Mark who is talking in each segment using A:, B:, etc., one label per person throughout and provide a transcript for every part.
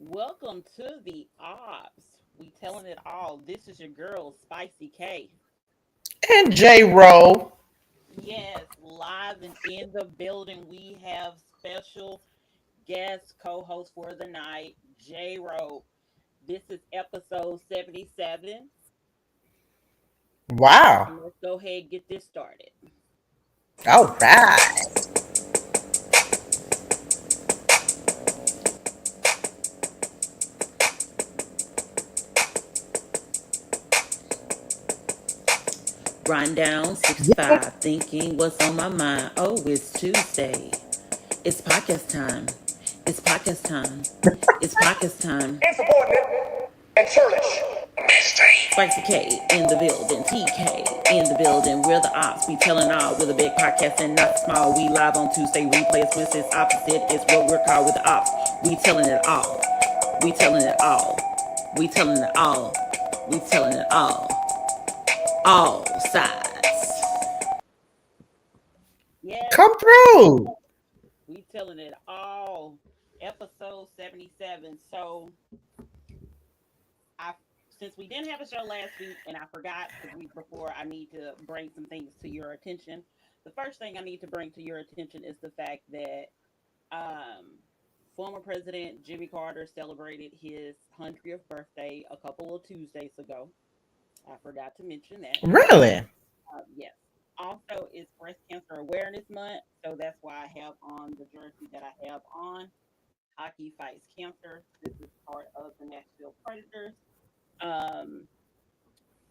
A: Welcome to the Ops. We telling it all. This is your girl, Spicy K.
B: And J Roll.
A: Yes, live and in the building, we have special guest co-host for the night, J Ro. This is episode 77,
B: Wow.
A: and let's go ahead and get this started.
B: All right.
A: Grind down 65, thinking what's on my mind. Oh, it's Tuesday. It's podcast time. It's podcast time. It's podcast time.
C: Insubordinate and churlish.
A: Spicy K in the building, TK in the building. We're the ops, we telling all with a big podcast and not small. We live on Tuesday, replays when it's opposite. It's what we're called with the ops. We telling it all. We telling it all. We telling it all. We telling it all. All sides. Yes,
B: Come through.
A: we telling it all. Episode 77. So I since we didn't have a show last week and I forgot the week before, I need to bring some things to your attention. The first thing I need to bring to your attention is the fact that um, former President Jimmy Carter celebrated his 100th birthday a couple of Tuesdays ago. I forgot to mention that.
B: Really?
A: Yes. Also, it's Breast Cancer Awareness Month, so that's why I have on the jersey that I have on. Hockey fights cancer. This is part of the Nashville Predators. Um,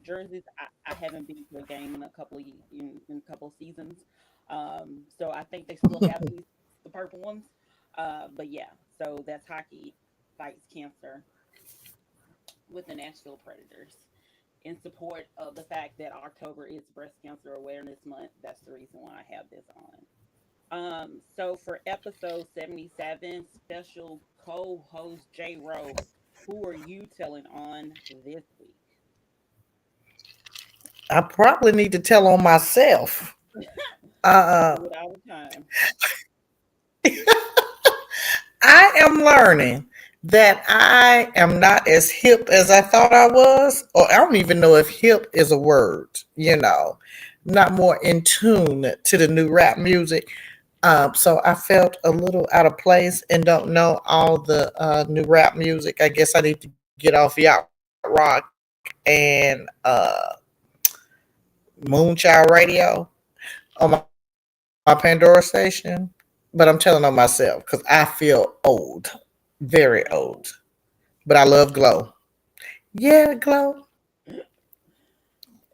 A: jerseys. I haven't been to a game in a couple of in a couple of seasons, so I think they still have the purple ones. But yeah, so that's hockey fights cancer with the Nashville Predators in support of the fact that October is Breast Cancer Awareness Month. That's the reason why I have this on. So for episode 77, special co-host J Rowe, who are you telling on this week?
B: I probably need to tell on myself.
A: You
B: Uh,
A: do it all the time.
B: I am learning that I am not as hip as I thought I was, or I don't even know if hip is a word, not more in tune to the new rap music. So I felt a little out of place and don't know all the new rap music. I guess I need to get off yacht rock and Moonchild Radio on my Pandora station. But I'm telling on myself because I feel old, very old. But I love Glow. Yeah, Glow.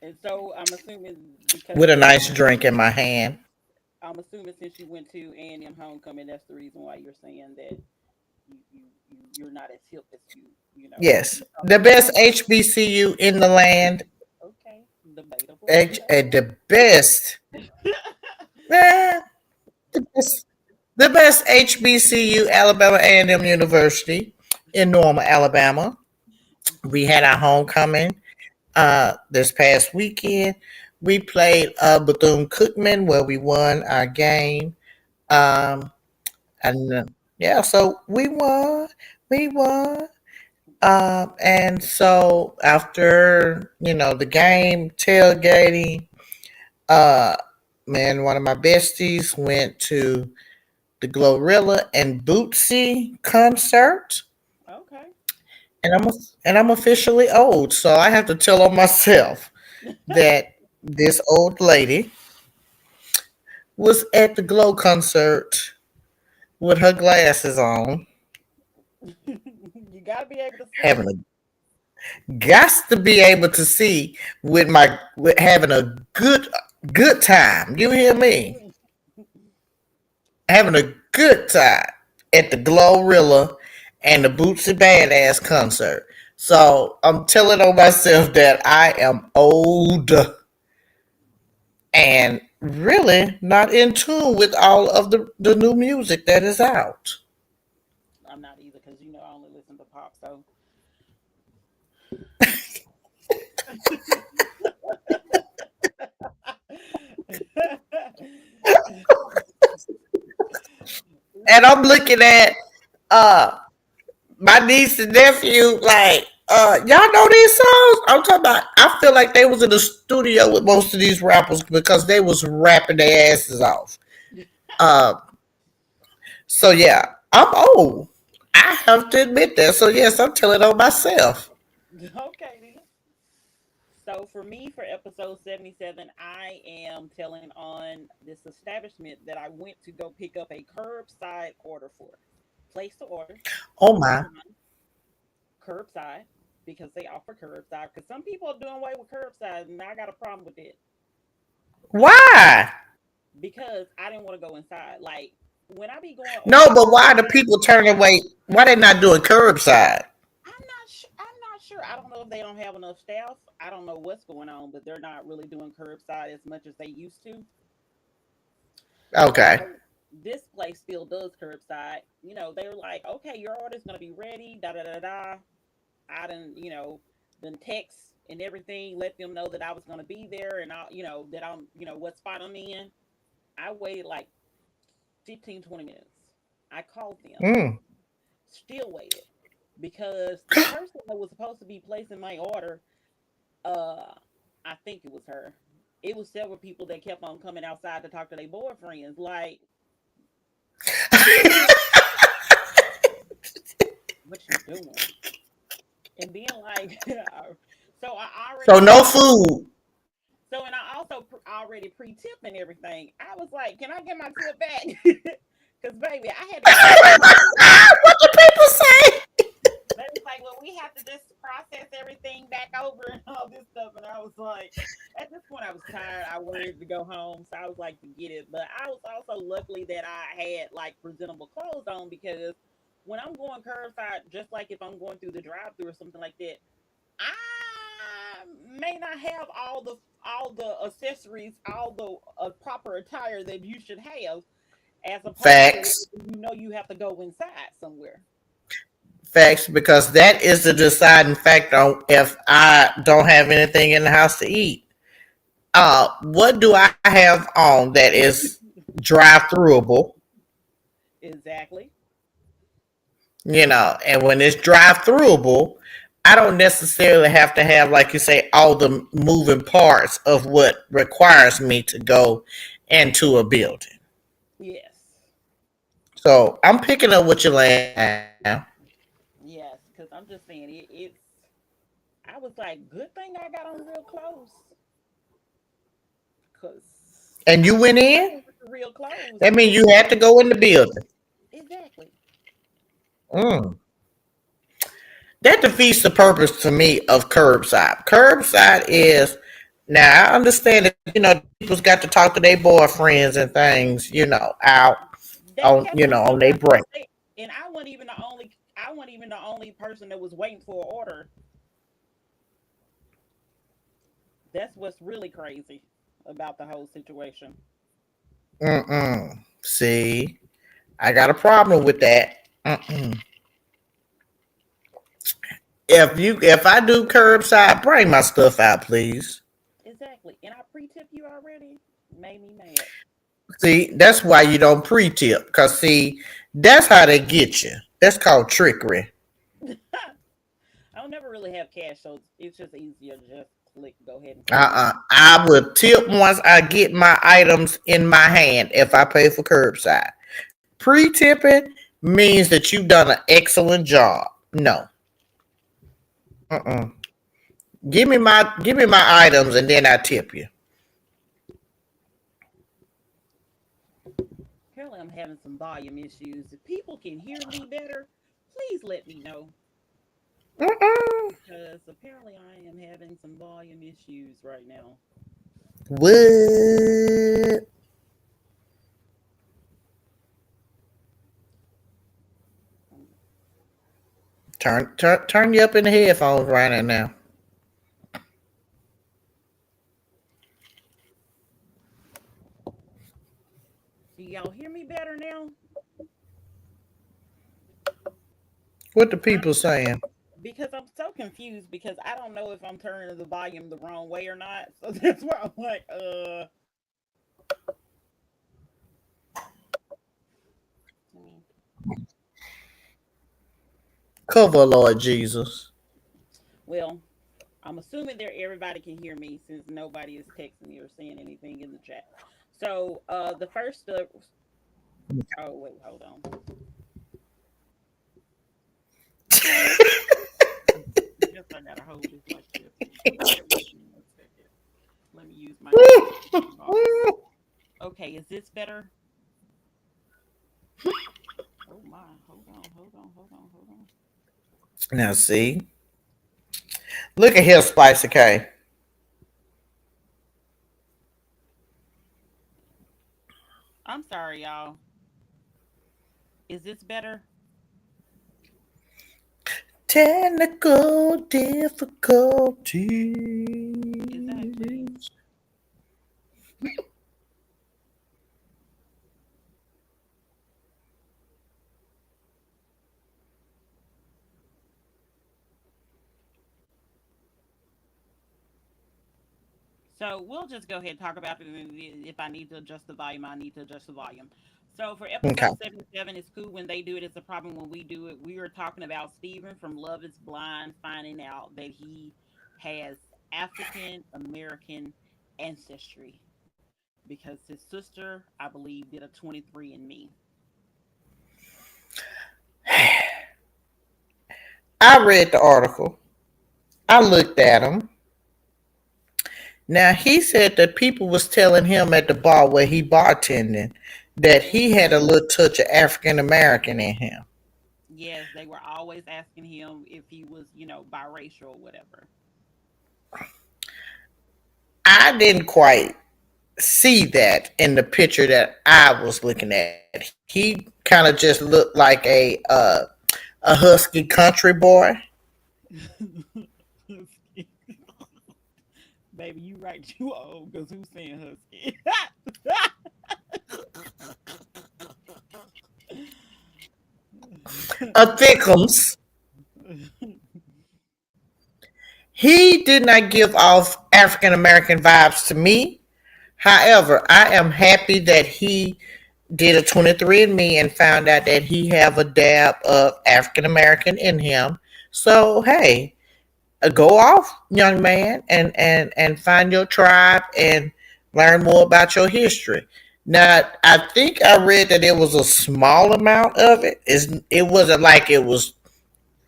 A: And so I'm assuming because
B: With a
A: you went
B: nice drink in my hand.
A: I'm assuming since you went to A&M homecoming, that's the reason why you're saying that you're not as hip as
B: Yes.
A: you thought
B: The
A: you were.
B: best HBCU in the land.
A: Okay, debatable.
B: The best. eh, the best. The best HBCU, Alabama A&M University in Norma, Alabama. We had our homecoming this past weekend. We played Bethune Cookman where we won our game. Um, and yeah, so we won. We won. And so after the game tailgating, uh, man, one of my besties went to the Glorilla and Bootsy concert,
A: Okay.
B: and I'm officially old, so I have to tell on myself that this old lady was at the Glow concert with her glasses on,
A: You gotta be able to see.
B: having a got to be able to see with having a good time. You hear me? Having a good time at the Glorilla and the Bootsy Badass concert. So I'm telling on myself that I am old and really not in tune with all of the new music that is out.
A: I'm not either because I only listen to pop. So
B: And I'm looking at uh my niece and nephew, like, y'all know these songs? I'm talking about. I feel like they was in the studio with most of these rappers because they was rapping their asses off. Uh, so yeah, I'm old. I have to admit that. So yes, I'm telling on myself.
A: Okay, then. So for me, for episode 77, I am telling on this establishment that I went to go pick up a curbside order for. Place the order
B: Oh my.
A: online, curbside, because they offer curbside. Because some people are doing away with curbside, and I got a problem with it
B: Why?
A: because I didn't want to go inside. Like when I be going
B: No,
A: ordering
B: but why do
A: curbside,
B: people turn away? Why they not doing curbside?
A: I'm not sure. I don't know if they don't have enough staff. I don't know what's going on, but they're not really doing curbside as much as they used to.
B: Okay.
A: So this place still does curbside. They were like, okay, your order's gonna be ready. Da da da da. I didn't, then text and everything, let them know that I was gonna be there, and that I'm, what spot I'm in. I waited like 15, 20 minutes. I called them,
B: Mm.
A: still waited because the person that was supposed to be placing my order, uh, I think it was her. It was several people that kept on coming outside to talk to their boyfriends. Like, what you doing? And then like, so I already
B: So no
A: pre
B: food.
A: so and I also already pre-tipped and everything. I was like, can I get my tip back? Because baby, I had to go back there.
B: What the people say?
A: They was like, well, we have to just process everything back over and all this stuff. And I was like, at this point, I was tired. I wanted to go home, so I was like, forget it. But I was also luckily that I had like presentable clothes on because when I'm going curbside, just like if I'm going through the drive-through or something like that, I may not have all the accessories, all the proper attire that you should have, as opposed to
B: Facts.
A: you have to go inside somewhere.
B: Facts, because that is the deciding factor on if I don't have anything in the house to eat. What do I have on that is drive throughable?
A: Exactly.
B: And when it's drive throughable, I don't necessarily have to have, like you say, all the moving parts of what requires me to go into a building.
A: Yes.
B: So I'm picking up what you're laying down.
A: Yes. Because I'm just saying it's. I was like, good thing I got on real clothes. Because
B: And you
A: I was
B: went in?
A: playing with the real clothes.
B: That means you had to go in the building.
A: Exactly.
B: Mm. That defeats the purpose to me of curbside. Curbside is now I understand that people's got to talk to their boyfriends and things, out
A: They
B: on
A: kept on
B: on
A: coming
B: their
A: out the
B: break.
A: state, and I wasn't even the only person that was waiting for an order. That's what's really crazy about the whole situation.
B: Mm-mm. See, I got a problem with that. Mm-mm. If I do curbside, bring my stuff out, please.
A: Exactly. And I pre-tip you already. Made me mad.
B: See, that's why you don't pre-tip, cause see, that's how they get you. That's called trickery.
A: I don't never really have cash, so it's just easier to just click go ahead and pay.
B: I will tip once I get my items in my hand if I pay for curbside. Pre-tipping means that you've done an excellent job. No. Uh-uh. Give me my items and then I tip you.
A: Apparently, I'm having some volume issues. If people can hear me better, please let me know
B: Uh-uh.
A: because apparently I am having some volume issues right now.
B: What?
A: Um,
B: Turn you up in the headphones right now.
A: Do y'all hear me better now?
B: What the
A: I'm
B: people saying?
A: because I'm so confused because I don't know if I'm turning the volume the wrong way or not. So that's why I'm like, I mean,
B: Cover, Lord Jesus.
A: Well, I'm assuming there everybody can hear me since nobody is texting me or saying anything in the chat. So the first oh wait, hold on. I guess I gotta hold this like this. Bear with me 1 second. Let me use my notification box. Okay, is this better? Oh my,
B: Now see, look at here, Spicy K.
A: I'm sorry, y'all. Is this better?
B: Technical
A: Exactly.
B: difficulties.
A: So we'll just go ahead and talk about it. And if I need to adjust the volume, I need to adjust the volume. So for
B: Okay.
A: episode 77, it's cool when they do it. It's a problem when we do it. We were talking about Steven from Love is Blind finding out that he has African American ancestry because his sister, I believe, did a 23andMe.
B: I read the article. I looked at him. Now he said that people was telling him at the bar where he bartending that he
A: Hmm.
B: had a little touch of African American in him.
A: Yes, they were always asking him if he was, biracial or whatever.
B: I didn't quite see that in the picture that I was looking at. He kind of just looked like a husky country boy.
A: Baby, you right, you old, because who's saying husky?
B: A thickums. He did not give off African American vibes to me. However, I am happy that he did a 23andMe and found out that he have a dab of African American in him. So hey, go off, young man, and find your tribe and learn more about your history. Now, I think I read that it was a small amount of it. It wasn't like it was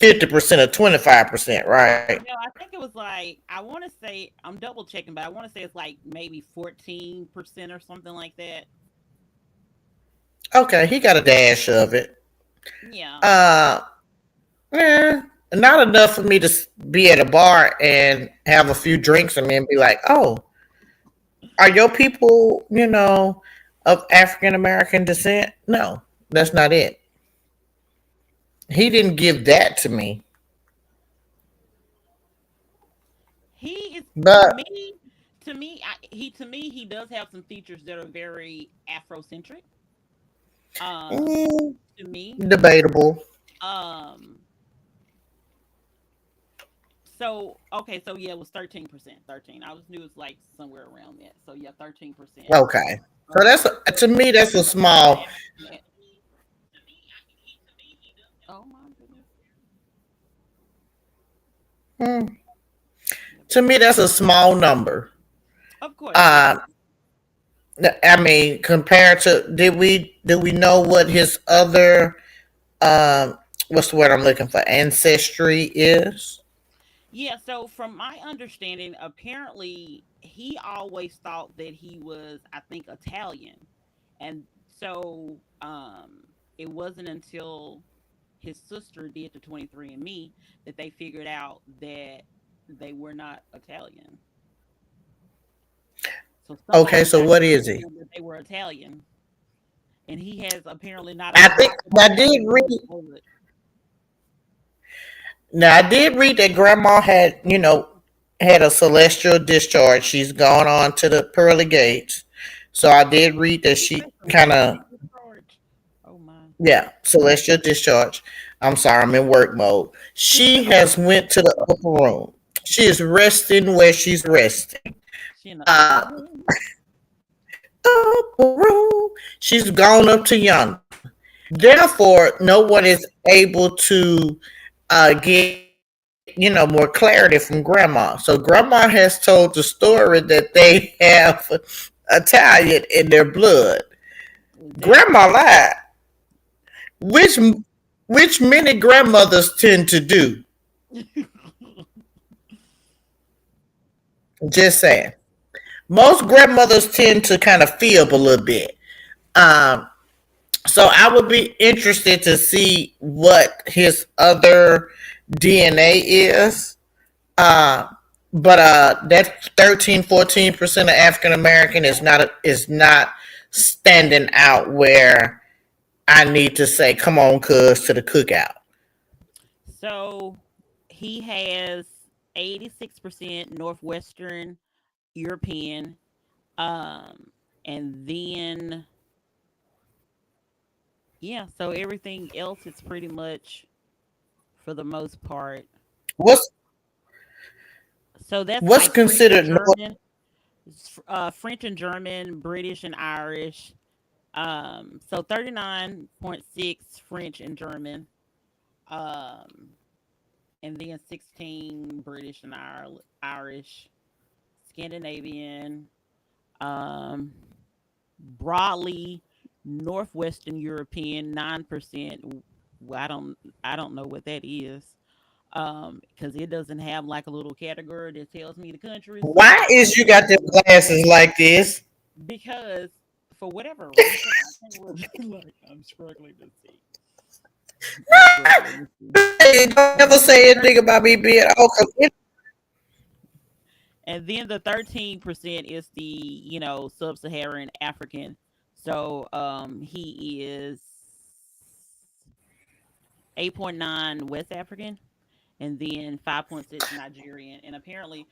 B: 50% or 25%, right?
A: No, I think it was like I want to say I'm double checking, but I want to say it's like maybe 14% or something like that.
B: Okay, he got a dash of it.
A: Yeah.
B: Uh, eh, not enough for me to be at a bar and have a few drinks and then be like, oh, are your people, of African American descent? No, that's not it. He didn't give that to me.
A: He is to
B: But
A: me he does have some features that are very Afrocentric. Um
B: mm,
A: to me.
B: debatable.
A: Um so okay, so yeah, it was 13%. 13. I just knew it's like somewhere around that. So yeah, 13%.
B: Okay. So
A: Um
B: to me that's a small.
A: oh my goodness.
B: mm,
A: Yeah,
B: to me that's a small number.
A: of course, yes.
B: Uh, I mean, compared to did we know what his other what's the word I'm looking for, ancestry is?
A: Yeah, so from my understanding, apparently he always thought that he was, I think, Italian. And so it wasn't until his sister did the 23andMe that they figured out that they were not Italian. So
B: Okay,
A: somebody
B: so
A: got
B: what
A: to
B: is
A: telling
B: he?
A: him that they were Italian. And he has apparently not a
B: I think
A: drop of
B: I did
A: Italian in his
B: read.
A: blood.
B: Now I did read that Grandma had had a celestial discharge. She's gone on to the pearly gates. So I did read that
A: You
B: she
A: say
B: kind of,
A: celestial discharge. Oh my.
B: yeah, celestial discharge. I'm sorry, I'm in work mode. She has went to the upper room. She is resting where she's resting.
A: She in the upper
B: Uh,
A: room.
B: upper room. She's gone up to yonder. Therefore, no one is able to. get more clarity from grandma. So grandma has told the story that they have Italian in their blood.
A: Exactly.
B: Grandma lied, which many grandmothers tend to do. Just saying. Most grandmothers tend to kind of fib a little bit. Um, so I would be interested to see what his other DNA is. Uh, but that 13-14% of African American is not standing out where I need to say, come on, cuz, to the cookout.
A: So he has 86% Northwestern European, um, and then yeah, so everything else is pretty much for the most part.
B: What's
A: So that's
B: what's
A: like
B: considered North?
A: French and German, British and Irish. So 39.6 French and German, um, and then 16 British and Irish, Scandinavian, um, broadly Northwestern European, 9%. Well, I don't know what that is. Because it doesn't have like a little category that tells me the countries. So
B: Why
A: I
B: is
A: don't
B: you
A: know.
B: got them glasses like this?
A: Because for whatever reason, I can't like I'm struggling to see. I'm struggling to see.
B: Hey, don't ever say anything about me being oh, 'cause
A: And then the 13% is the, sub-Saharan African. So he is 8.9 West African, and then 5.6 Nigerian. And apparently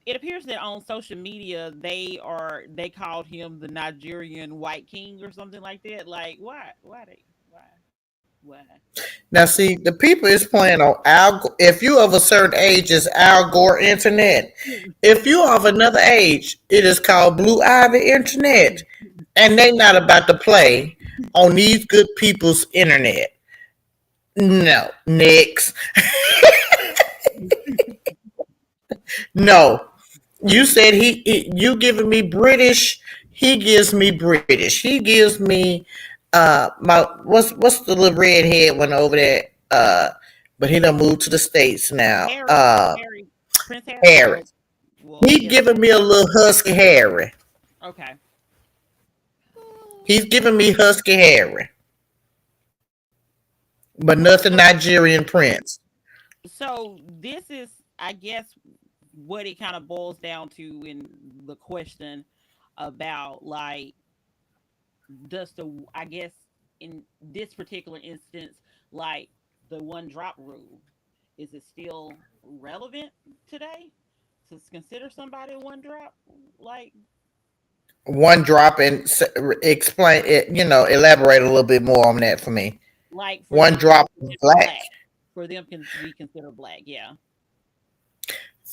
A: it appears that on social media they called him the Nigerian White King or something like that. Like why?
B: now see the people is playing on if you of a certain age is Al Gore internet. If you of another age, it is called Blue Ivy internet. And they not about to play on these good people's internet. No, next. No. You said you giving me British. He gives me British. He gives me my what's the little redhead one over there? But he done moved to the States now.
A: Harry, Prince Harry,
B: Harry.
A: or well,
B: He
A: yeah,
B: giving me a little husky Harry.
A: okay.
B: He's giving me husky Harry, but nothing
A: So
B: Nigerian Prince.
A: so this is, I guess, what it kind of boils down to in the question about like does the I guess in this particular instance, like the one drop rule, is it still relevant today to consider somebody a one drop? Like
B: One drop and explain it. Elaborate a little bit more on that for me.
A: for
B: One
A: them to be
B: drop of
A: considered
B: black.
A: black, for them can be considered black. Yeah.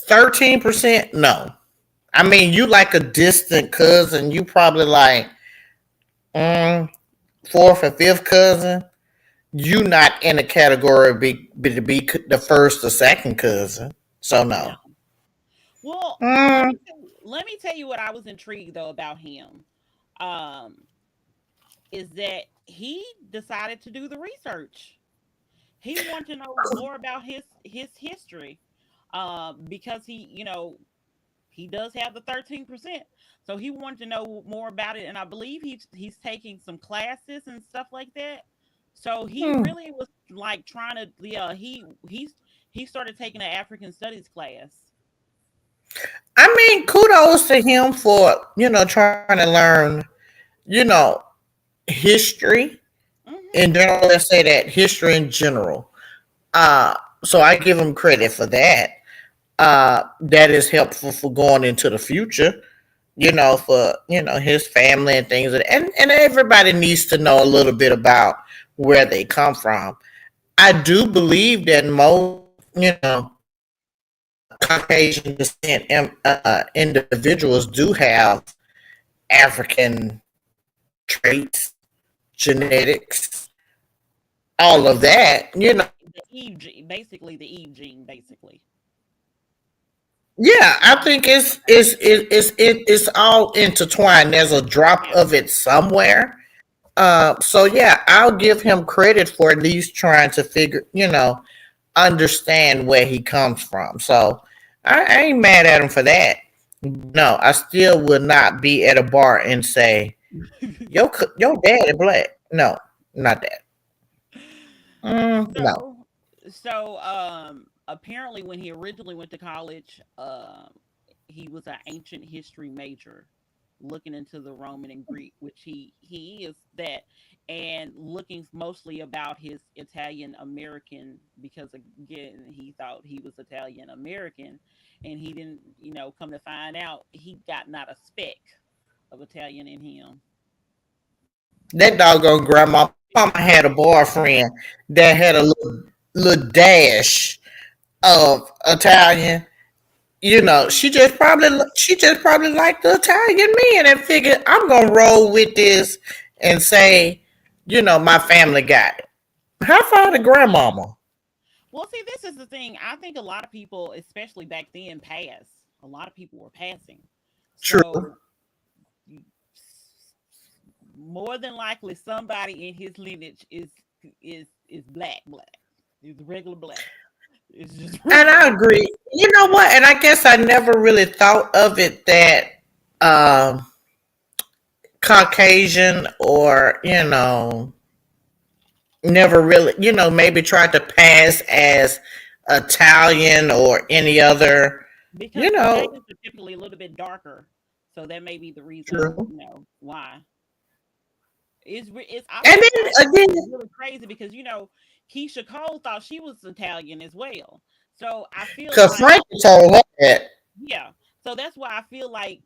B: 13%? No. I mean, you like a distant cousin. You probably like mm, fourth or fifth cousin. You not in the category to be the first or second cousin. So
A: No.
B: no.
A: Well,
B: Mm,
A: let me tell you what I was intrigued though about him. Um, is that he decided to do the research. He wanted to know more about his history, because he does have the 13%. So he wanted to know more about it, and I believe he's taking some classes and stuff like that. So he
B: mm.
A: really was like trying to, yeah, he started taking an African studies class.
B: I mean, kudos to him for trying to learn you know history
A: Hmm.
B: in general. Let's say that history in general. Uh, so I give him credit for that. That is helpful for going into the future. For his family and things, and everybody needs to know a little bit about where they come from. I do believe that most Caucasian descent individuals do have African traits, genetics. all of that,
A: The Eve gene, basically the Eve gene, basically.
B: Yeah, I think it's all intertwined. There's a drop
A: Yeah.
B: of it somewhere. So yeah, I'll give him credit for at least trying to understand where he comes from. So I ain't mad at him for that. No, I still would not be at a bar and say, your dad is black." No, not that. No.
A: So, so apparently, when he originally went to college, he was an ancient history major, looking into the Roman and Greek, which he is that, and looking mostly about his Italian American, because again he thought he was Italian American, and he didn't, come to find out he got not a speck of Italian in him.
B: That doggone grandma. My mama had a boyfriend that had a little dash of Italian. She just probably liked the Italian men and figured I'm gonna roll with this and say, my family got it. How far the grandmama?
A: Well, see, this is the thing. I think a lot of people, especially back then, pass. A lot of people were passing.
B: True.
A: So more than likely, somebody in his lineage is black. Is regular black. It's just
B: And I
A: regular.
B: agree. You know what? And I guess I never really thought of it that um Caucasian or, never really, maybe tried to pass as Italian or any other, you
A: Because
B: know,
A: Italians are typically a little bit darker, so that may be the reason,
B: true.
A: why. It's I
B: And
A: find
B: then again,
A: it's really crazy because Keisha Cole thought she was Italian as well. So I feel
B: because
A: like,
B: Frankie told her that.
A: yeah. So that's why I feel like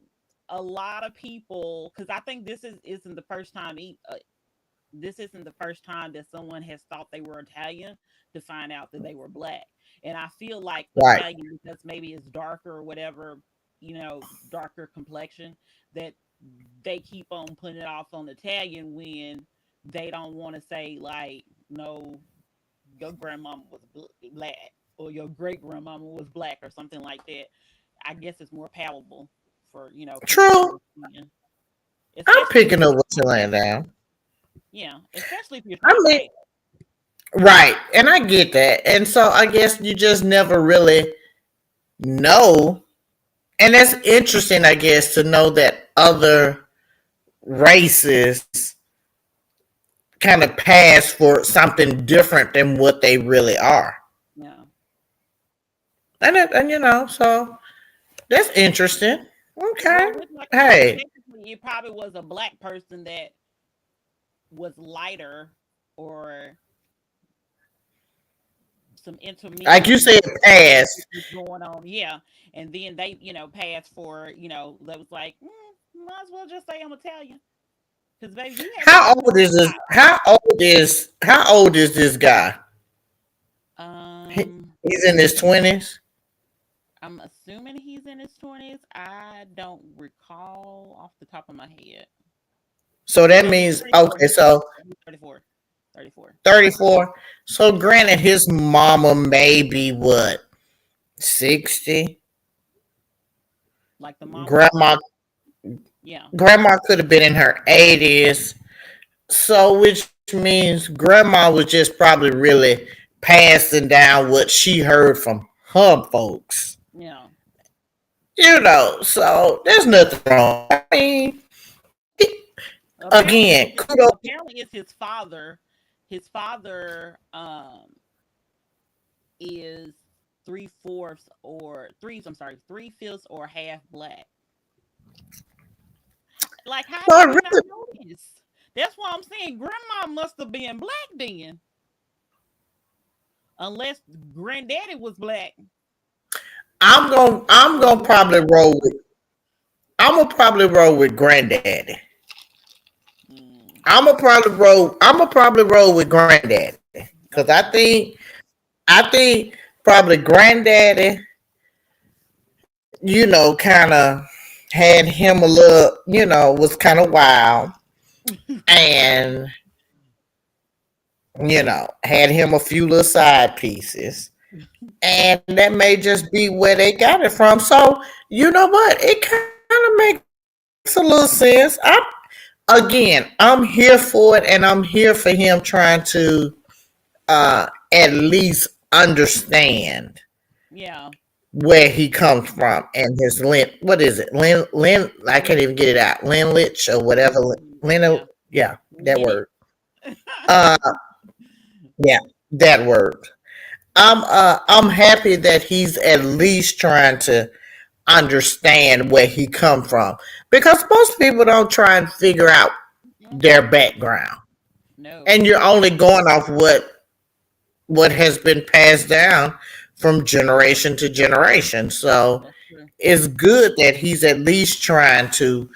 A: a lot of people, because I think isn't the first time this isn't the first time that someone has thought they were Italian to find out that they were black. And I feel like
B: Right.
A: Italian, because maybe it's darker or whatever, darker complexion, that they keep on putting it off on Italian when they don't want to say, like, no, your grandmama was black or your great grandmama was black or something like that. I guess it's more palatable for, people to
B: True.
A: understand,
B: I'm
A: especially if
B: picking
A: you're
B: up what
A: trying
B: you're
A: to
B: laying
A: pass.
B: down.
A: Yeah, especially if you're
B: I
A: trying to
B: mean,
A: pass.
B: right. And I get that. And so I guess you just never really know. And that's interesting, I guess, to know that other races kind of pass for something different than what they really are.
A: Yeah.
B: So that's interesting. Okay.
A: Well, with like you said,
B: Hey,
A: technically it probably was a black person that was lighter or some
B: like you
A: intermediate
B: said, pass.
A: was going on. Yeah. And then they, passed for, that was like, might as well just say I'm Italian. Because, baby, you haven't
B: How
A: even
B: old
A: been
B: is this?
A: alive.
B: How old is this guy? He,
A: Um,
B: he's in his 20s.
A: I'm assuming he's in his 20s. I don't recall off the top of my head.
B: So that
A: No, he's
B: means
A: 34.
B: okay,
A: He's
B: so
A: 34. He's 34. 34.
B: 34. So granted his mama maybe what, 60?
A: Like the mama?
B: Grandma
A: Yeah.
B: grandma could have been in her 80s. So which means grandma was just probably really passing down what she heard from her folks.
A: Yeah.
B: So there's nothing wrong. I mean, again, kudos.
A: Apparently it's his father. His father is three-fourths or three, I'm sorry, three-fifths or half black. Like, how
B: So
A: did
B: I
A: he not
B: really,
A: know this? That's why I'm saying grandma must have been black then. Unless granddaddy was black.
B: I'm
A: Or
B: gonna
A: granny.
B: probably roll with I'm gonna probably roll with granddaddy.
A: Mm,
B: I'm gonna probably roll with granddaddy because
A: okay.
B: I think probably granddaddy, kind of had him a little, was kind of wild, and Had him a few little side pieces. And that may just be where they got it from. So, you know what? It kind of makes a little sense. I'm here for it, and I'm here for him trying to at least understand
A: Yeah.
B: where he comes from and his lin. What is it? Lin. I can't even get it out. Linlich or whatever. Lin.
A: Yeah.
B: Yeah, that
A: Lineage.
B: word. Uh, yeah, that word. I'm happy that he's at least trying to understand where he come from because most people don't try and figure out their
A: Mm-mm.
B: background,
A: No.
B: and you're only going off what has been passed down from generation to generation. So
A: That's true.
B: it's good that he's at least trying to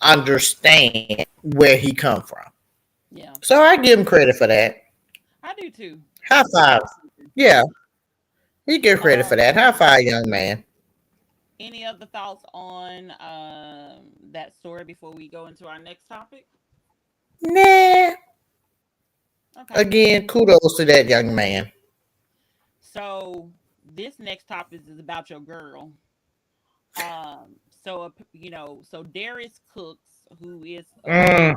B: understand where he come from.
A: Yeah.
B: So I give him credit for that.
A: I do too.
B: High five. Yeah, he give credit for
A: Um,
B: that. High five, young man.
A: any other thoughts on that story before we go into our next topic?
B: Nah.
A: Okay.
B: Again, kudos to that young man.
A: So this next topic is about your girl. So Darius Cooks, who is
B: Mm,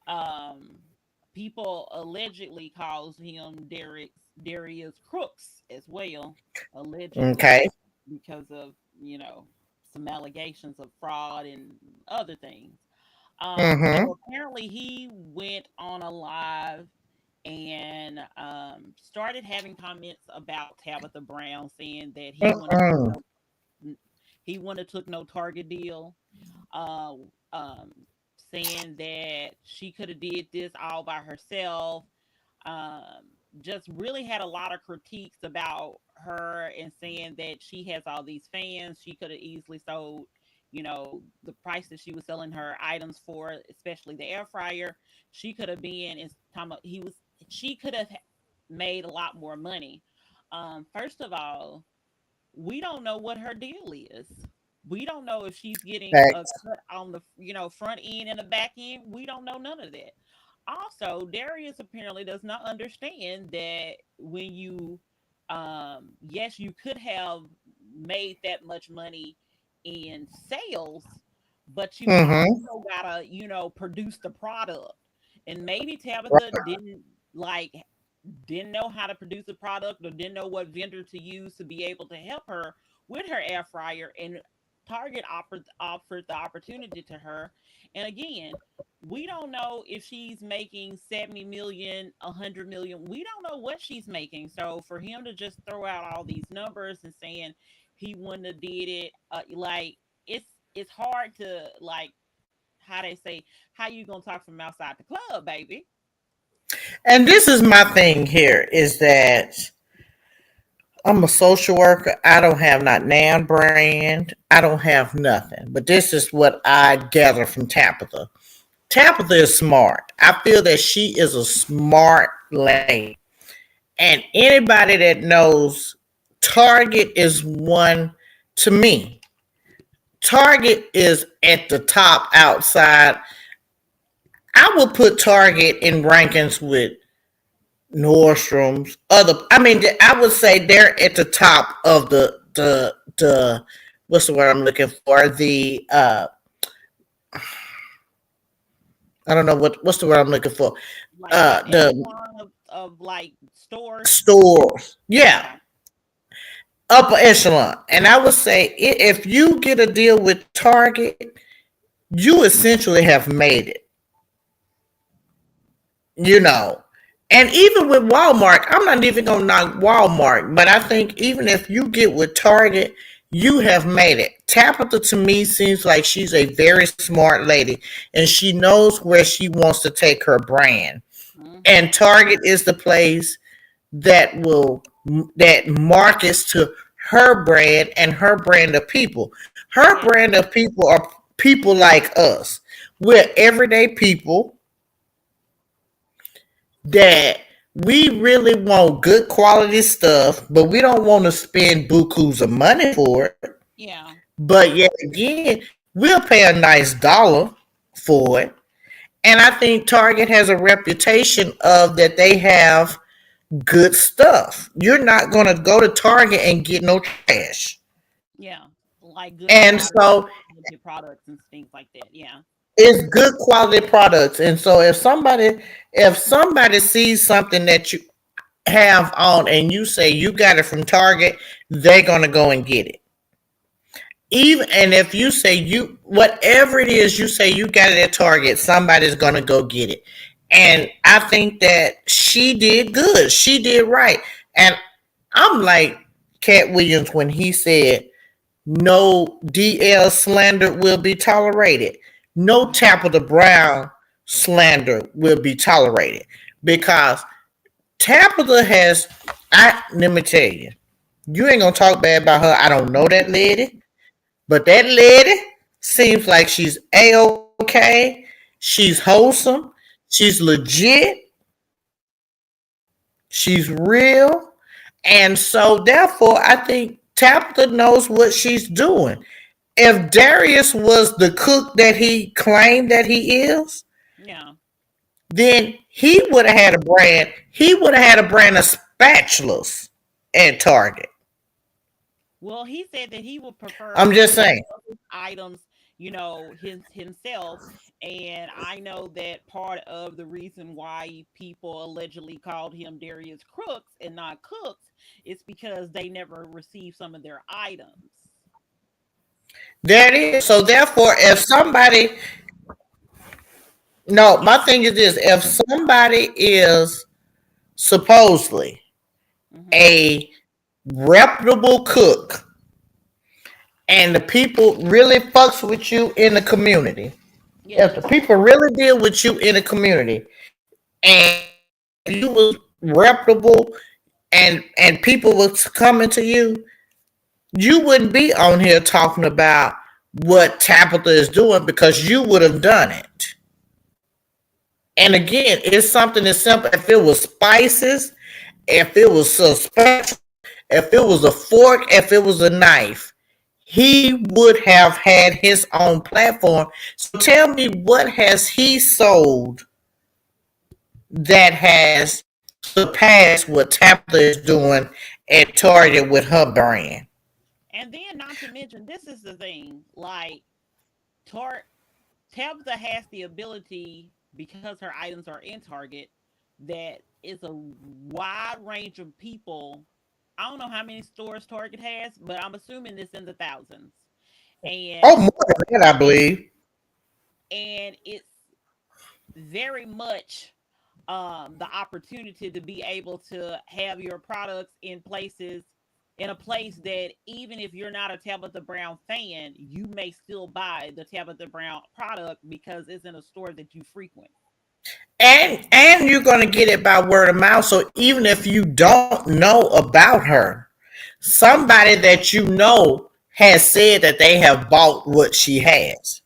A: um, people allegedly calls him Darius Crooks as well, allegedly
B: okay.
A: because of some allegations of fraud and other things.
B: Mm-hmm.
A: So apparently he went on a live and started having comments about Tabitha Brown, saying that
B: Mm-mm.
A: he wouldn't have took no Target deal, uh, um, saying that she could have did this all by herself. Um, just really had a lot of critiques about her and saying that she has all these fans. She could have easily sold, the price that she was selling her items for, especially the air fryer. She could have been in time. She could have made a lot more money. First of all, we don't know what her deal is. We don't know if she's getting a
B: Facts.
A: cut on the front end and the back end. We don't know none of that. Also, Darius apparently does not understand that when you yes, you could have made that much money in sales, but you
B: Mm-hmm.
A: also gotta, produce the product. And maybe Tabitha
B: Right.
A: like didn't know how to produce a product or didn't know what vendor to use to be able to help her with her air fryer, and Target offered the opportunity to her. And again, we don't know if she's making 70 million, 100 million. We don't know what she's making. So for him to just throw out all these numbers and saying he wouldn't have did it, like it's hard to, like, how they say, how you gonna talk from outside the club, baby?
B: And this is my thing here is that I'm a social worker. I don't have not nan brand. I don't have nothing. But this is what I gather from Tabitha. Tabitha is smart. I feel that she is a smart lady. And anybody that knows Target is one to me. Target is at the top outside. I would put Target in rankings with Nordstrom's other. I mean, I would say they're at the top of the what's the word I'm looking for? The I don't know what's the word I'm looking for.
A: Like top
B: The
A: echelon of like stores.
B: stores. Yeah,
A: Okay.
B: upper echelon. And I would say if you get a deal with Target, you essentially have made it. You know. And even with Walmart, I'm not even gonna knock Walmart, but I think even if you get with Target, you have made it. Tabitha to me seems like she's a very smart lady and she knows where she wants to take her brand.
A: Mm-hmm.
B: And Target is the place that will that markets to her brand and her brand of people. Her
A: Yeah.
B: brand of people are people like us. We're everyday people that we really want good quality stuff, but we don't want to spend bukus of money for it.
A: Yeah.
B: But yet again, we'll pay a nice dollar for it. And I think Target has a reputation of that they have good stuff. You're not going to go to Target and get no trash.
A: Yeah, like good
B: And
A: quality
B: so
A: products and things like that. Yeah.
B: it's good quality products. And so if somebody sees something that you have on and you say you got it from Target, they're going to go and get it. Even and if you say you whatever it is you say you got it at Target, somebody's gonna go get it. And I think that she did good. She did right. And I'm like Cat Williams when he said no DL slander will be tolerated. No
A: Hmm.
B: Tabitha Brown slander will be tolerated. Because Tabitha has I let me tell you, you ain't gonna talk bad about her. I don't know that lady. But that lady seems like she's a-okay. She's wholesome. She's legit. She's real. And so, therefore, I think Tabitha knows what she's doing. If Darius was the cook that he claimed that he is,
A: Yeah.
B: then he would have had a brand. He would have had a brand of spatulas at Target.
A: Well, he said that he would prefer
B: I'm
A: to
B: just
A: make
B: saying.
A: those items, himself. And I know that part of the reason why people allegedly called him Darius Crooks and not Cooks is because they never received some of their items.
B: There it is. So therefore, if somebody no, my thing is this: if somebody is supposedly
A: Hmm.
B: a reputable cook and the people really fucks with you in the community, if the
A: Yes.
B: people really deal with you in the community, and if you was reputable and people was coming to you, you wouldn't be on here talking about what Tabitha is doing because you would have done it. And again, it's something as simple. If it was spices, if it was a spatula, if it was a fork, if it was a knife, he would have had his own platform. So tell me, what has he sold that has surpassed what Tabitha is doing at Target with her brand?
A: And then, not to mention, this is the thing, like, Tar- Tabitha has the ability, because her items are in Target, that is a wide range of people. I don't know how many stores Target has, but I'm assuming it's in the thousands.
B: Oh,
A: And
B: more than that, I believe.
A: it's very much the opportunity to be able to have your products in a place that, even if you're not a Tabitha Brown fan, you may still buy the Tabitha Brown product because it's in a store that you frequent.
B: And you're gonna get it by word of mouth. So even if you don't know about her, somebody that you know has said that they have bought what she has.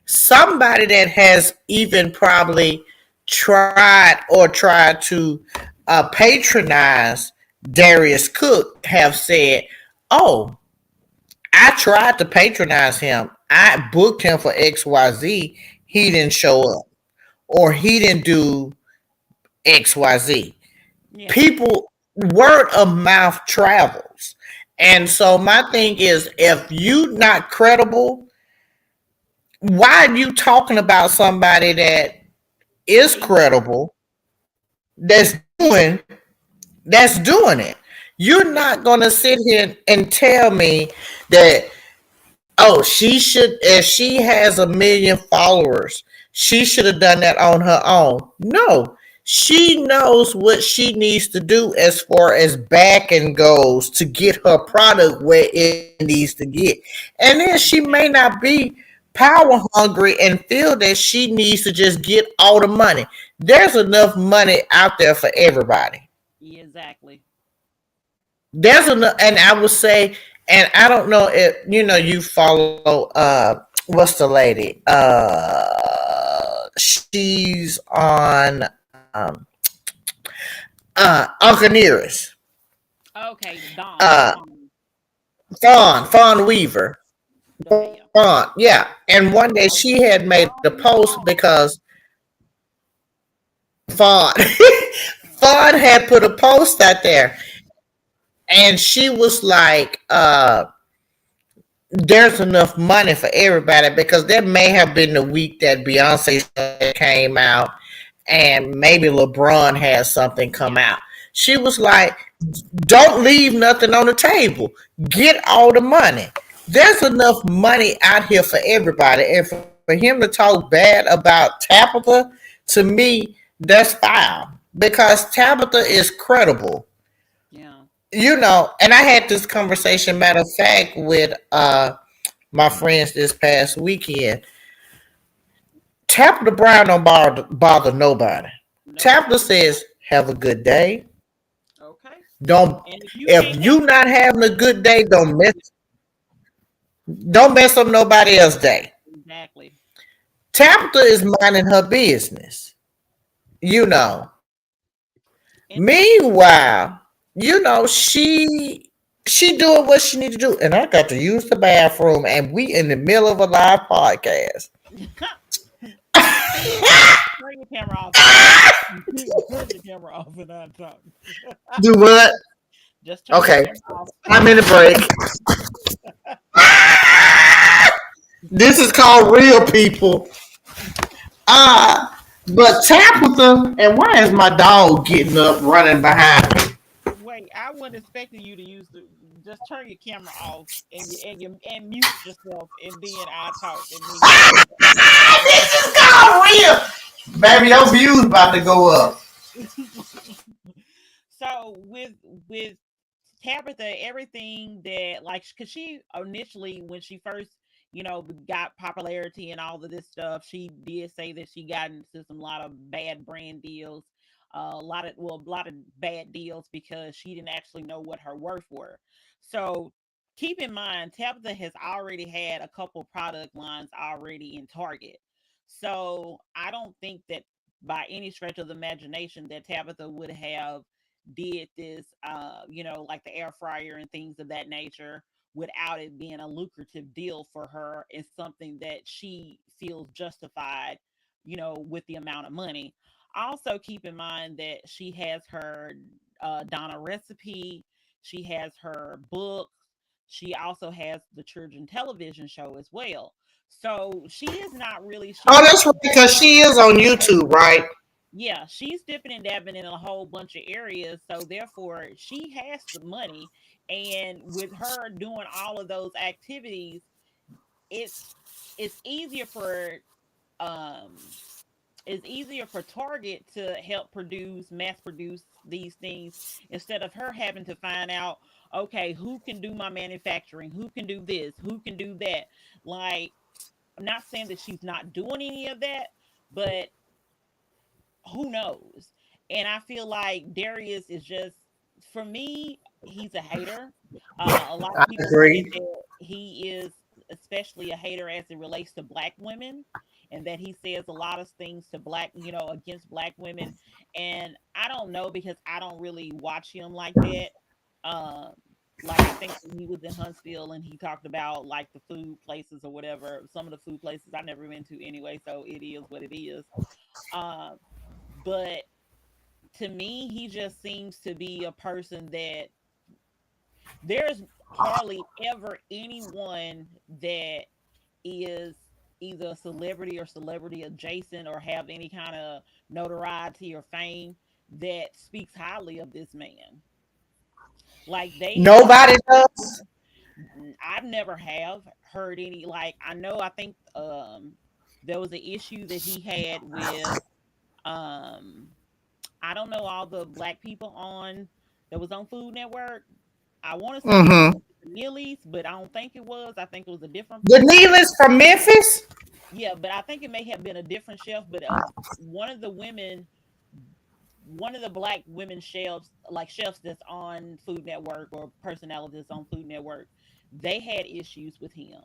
B: Somebody that has even probably tried to patronize Darius Cook have said, "Oh, I tried to patronize him. I booked him for XYZ. He didn't show up, or he didn't do XYZ."
A: Yeah.
B: People, word of mouth travels. And so my thing is, if you not credible, why are you talking about somebody that is credible, that's doing it? You're not gonna sit here and tell me that, oh, she should, if she has 1 million followers, she should have done that on her own. No, she knows what she needs to do as far as backing goes to get her product where it needs to get. And then she may not be power hungry and feel that she needs to just get all the money. There's enough money out there for everybody.
A: Yeah, exactly.
B: There's enough, and I would say, and I don't know if you follow what's the lady? She's on Uncle Nearest.
A: Okay, Dawn.
B: Uh
A: Dawn.
B: Fawn Weaver.
A: Okay, yeah.
B: Yeah. And one day she had made a post because Fun. Fun had put a post out there, and she was like, there's enough money for everybody because that may have been the week that Beyonce came out and maybe LeBron had something come
A: Yeah.
B: out. She was like, don't leave nothing on the table. Get all the money. There's enough money out here for everybody. And for him to talk bad about Tabitha, to me, that's foul. Because Tabitha is credible.
A: Yeah.
B: And I had this conversation, matter of fact, with my friends this past weekend. Tabitha Brown don't bother nobody.
A: Nope.
B: Tabitha says, "Have a good day."
A: Okay.
B: Don't
A: And if you
B: if
A: can't have
B: you
A: a
B: not
A: good day,
B: having a good day, don't mess up nobody else's day.
A: exactly.
B: Tabitha is minding her business. You know.
A: And that's
B: Meanwhile, she doing what she need to do, and I got to use the bathroom, and we in the middle of a live podcast.
A: turn your camera off and I talk. Turn your camera off and I talk.
B: Do what?
A: Just turn your
B: Okay,
A: camera off.
B: I'm in the break. This is called real people. But Tabitha, and why is my dog getting up running behind me?
A: Wait, I wasn't expecting you to use the. Just turn your camera off and mute yourself, and then I talk, and then you come
B: This is called real. Baby, your views about to go up.
A: back. So with Tabitha, everything that like, cause she initially when she first got popularity and all of this stuff, she did say that she got into some lot of bad brand deals, a lot of bad deals because she didn't actually know what her worth were. So keep in mind, Tabitha has already had a couple product lines already in Target. So I don't think that by any stretch of the imagination that Tabitha would have did this, like the air fryer and things of that nature without it being a lucrative deal for her and something that she feels justified, with the amount of money. Also, keep in mind that she has her Donna recipe, she has her books, she also has the children television show as well. So she is not really, she's
B: Oh,
A: not,
B: that's right, because she is on YouTube, right?
A: yeah, she's dipping and dabbing in a whole bunch of areas. So therefore, she has the money, and with her doing all of those activities, it's it's easier for um Target to help mass produce these things instead of her having to find out, okay, who can do my manufacturing, who can do this, who can do that. Like, I'm not saying that she's not doing any of that, but who knows? And I feel like Darius is just, for me, he's a hater. A lot
B: I
A: of people said
B: agree.
A: that he is especially a hater as it relates to black women, and that he says a lot of things to against black women. And I don't know because I don't really watch him like that. Um, like, I think when he was in Huntsville and he talked about like the food places or whatever, some of the food places I never been to anyway, so it is what it is. Um, but to me, he just seems to be a person that there's hardly ever anyone that is either a celebrity or celebrity adjacent or have any kind of notoriety or fame that speaks highly of this man. Like,
B: Nobody does.
A: I've never have heard any, like, I think there was an issue that he had with um I don't know all the black people on that was on Food Network. I want to say it was
B: Mm-hmm.
A: Neely's, but I don't think it was. I think it was a different
B: The
A: person.
B: Neelix from Memphis.
A: Yeah, but I think it may have been a different chef. But one of the women, one of the black women chefs, like chefs that's on Food Network or personalities on Food Network, they had issues with him.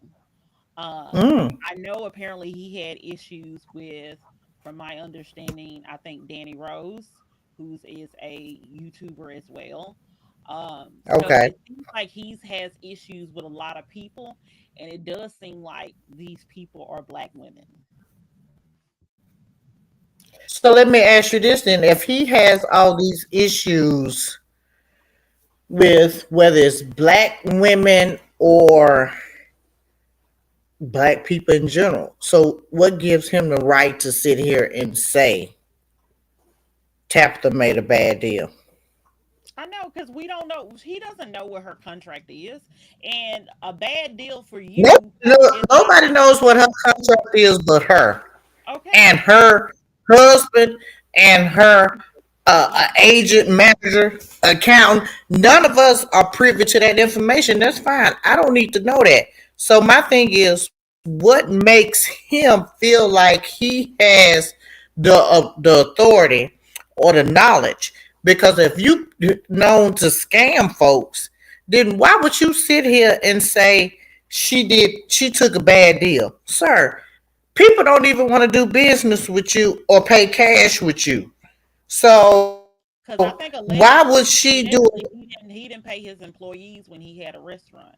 B: Mm.
A: I know apparently he had issues with, from my understanding, I think Danny Rose, who is a YouTuber as well. So
B: Okay.
A: it seems like he's has issues with a lot of people, and it does seem like these people are black women.
B: So let me ask you this then: if he has all these issues with whether it's black women or black people in general, so what gives him the right to sit here and say Tabitha made a bad deal?
A: I know because we don't know. He doesn't know what her contract is, and a bad deal for
B: Nobody,
A: you is not
B: nobody knows what her contract is but her
A: okay.
B: and her husband and her agent, manager, accountant. None of us are privy to that information. That's fine. I don't need to know that. So my thing is, what makes him feel like he has the authority or the knowledge? Because if you known to scam folks, then why would you sit here and say she took a bad deal, sir? People don't even want to do business with you or pay cash with you. So
A: Because I
B: why
A: think
B: would she do it?
A: allegedly he didn't pay his employees when he had a restaurant,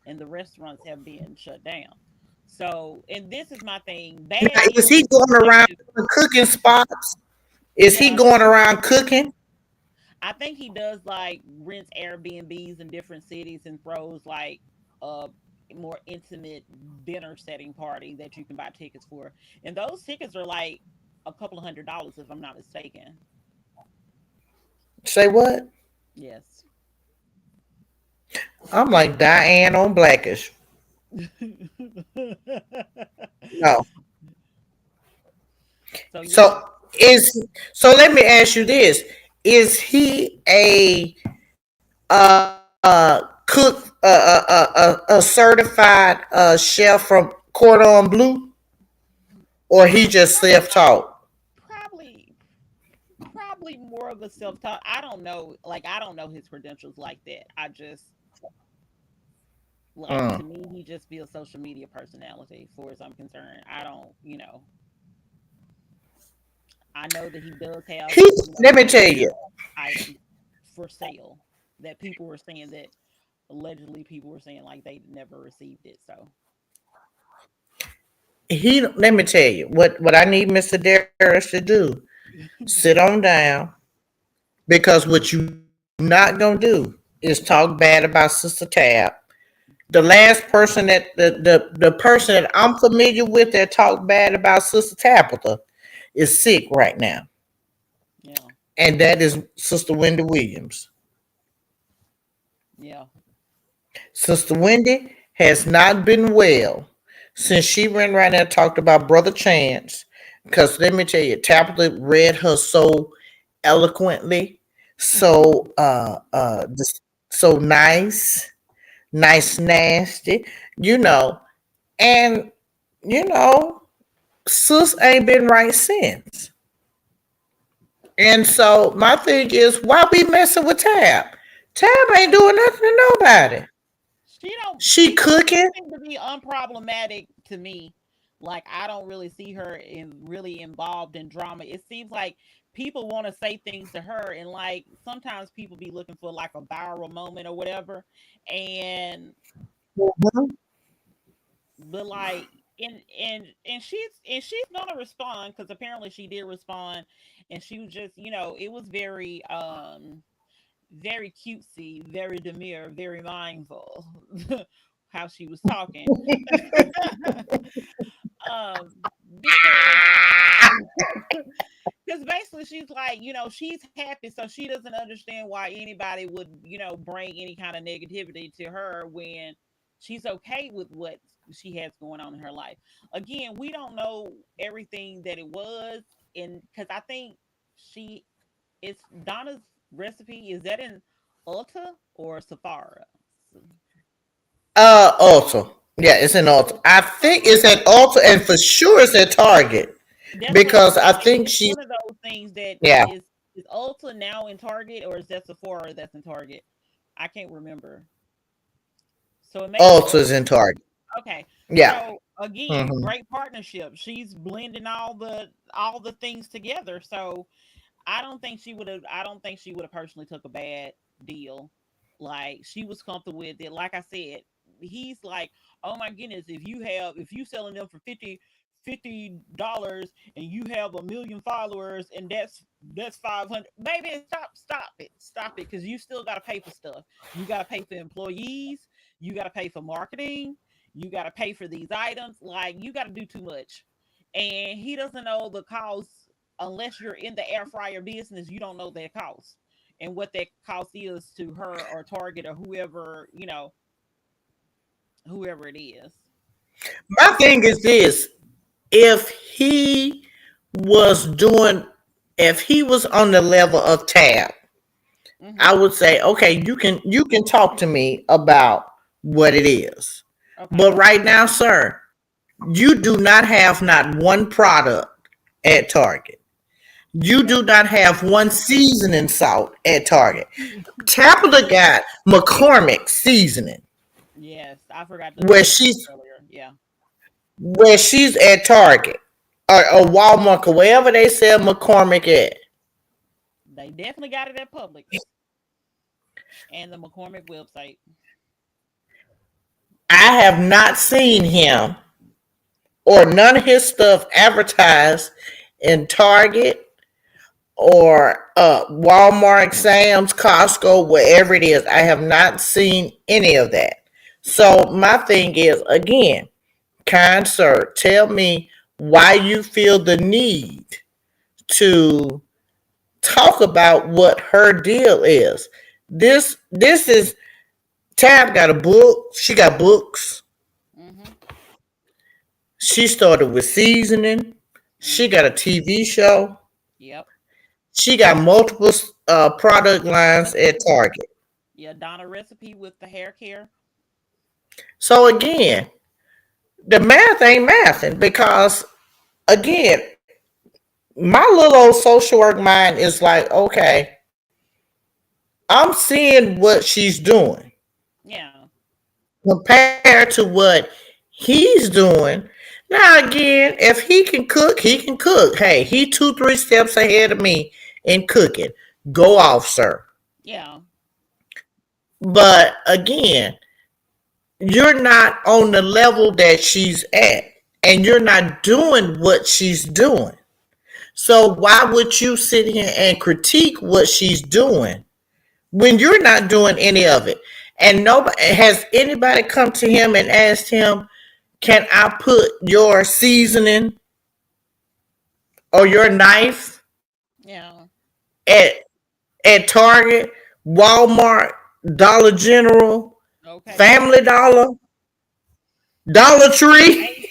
A: and the restaurants have been shut down. So, and this is my thing:
B: Now,
A: bad
B: is
A: deals
B: he
A: is
B: going around
A: subjective.
B: cooking spots? Is he
A: Yeah,
B: going around cooking?
A: I think he does like rents Airbnbs in different cities and throws like a more intimate dinner setting party that you can buy tickets for, and those tickets are like a couple of $100 if I'm not mistaken.
B: Say what?
A: Yes.
B: I'm like Diane on Blackish. No.
A: So yeah,
B: So so let me ask you this. Is he a cook a certified chef from Cordon Bleu or he just self taught?
A: probably probably more of a self-taught. I don't know. Like I don't know his credentials like that. I just like to
B: Mm.
A: me he just be a social media personality for as I'm concerned. I don't, I know that he does have,
B: He let me tell you,
A: items for sale that people were saying that allegedly people were saying like they never received it. So
B: he let me tell you what I need Mr. Darius to do. Sit on down because what you not gonna do is talk bad about Sister Tab. The last person that the person that I'm familiar with that talked bad about Sister Tabitha is sick right now,
A: yeah,
B: and that is Sister Wendy Williams.
A: yeah.
B: Sister Wendy has not been well since she ran right now and talked about Brother Chance. Because let me tell you, Tabitha read her so eloquently, so so nice, nice, nasty, you know, and you know, sis ain't been right since. And so my thing is, why we messing with Tab? Tab ain't doing nothing to nobody. She
A: She doesn't
B: cooking.
A: seem to be unproblematic to me. Like I don't really see her in really involved in drama. It seems like people want to say things to her, and like sometimes people be looking for like a viral moment or whatever. And but like and she's gonna respond because apparently she did respond, and she was just it was very cutesy, very demure, very mindful how she was talking. um because because basically she's like, she's happy, so she doesn't understand why anybody would, bring any kind of negativity to her when she's okay with what she has going on in her life. Again, we don't know everything that it was, and because I think she it's Donna's recipe. Is that in Ulta or Sephora?
B: Ulta. Yeah, it's in Ulta. I think it's at Ulta, and for sure it's at Target
A: That's what I'm
B: because I
A: saying.
B: think
A: It's
B: she's
A: one of those things that
B: yeah.
A: is Ulta now in Target, or is that Sephora that's in Target? I can't remember. So it may be
B: Ulta is
A: Ulta.
B: in Target.
A: Okay.
B: Yeah.
A: So again,
B: Hmm.
A: great partnership. She's blending all the things together. So I don't think she would have personally took a bad deal. Like she was comfortable with it. Like I said, he's like, oh my goodness, if you selling them for $50 and you have a million followers and that's 500. Baby, stop it, because you still got to pay for stuff. You got to pay for employees, you got to pay for marketing, you got to pay for these items. Like, you got to do too much, and he doesn't know the cost. Unless you're in the air fryer business, you don't know that cost and what that cost is to her or Target or whoever, whoever it is.
B: My thing is this: if he was doing, if he was on the level of Tab, I
A: Mm-hmm.
B: would say, okay, you can talk to me about what it is.
A: Okay.
B: But right now, sir, you do not have not one product at Target. You
A: Yeah.
B: do not have one seasoning salt at Target. Tabitha got McCormick seasoning
A: Yes, I forgot to
B: where
A: mention that
B: she's
A: earlier. Yeah,
B: where she's at Target or Walmart or wherever they sell McCormick at.
A: they definitely got it at Publix and the McCormick website.
B: I have not seen him or none of his stuff advertised in Target or Walmart, Sam's, Costco, wherever it is. I have not seen any of that. So my thing is, again, kind sir, tell me why you feel the need to talk about what her deal is. This is Tab got a book. She got books.
A: Mm-hmm.
B: She started with seasoning. She
A: Mm-hmm.
B: got a TV show.
A: Yep.
B: She got multiple product lines at Target.
A: Yeah, Donna recipe with the hair care.
B: So again, the math ain't mathing because again, my little old social work mind is like, okay, I'm seeing what she's doing
A: Yeah.
B: compared to what he's doing. Now again, if he can cook, he can cook. Hey, he two, three steps ahead of me in cooking. Go off, sir.
A: Yeah.
B: But again, you're not on the level that she's at, and you're not doing what she's doing. So why would you sit here and critique what she's doing when you're not doing any of it? And nobody has anybody come to him and asked him, "Can I put your seasoning or your knife
A: Yeah.
B: at Target, Walmart, Dollar General,
A: Okay.
B: Family Dollar, Dollar Tree,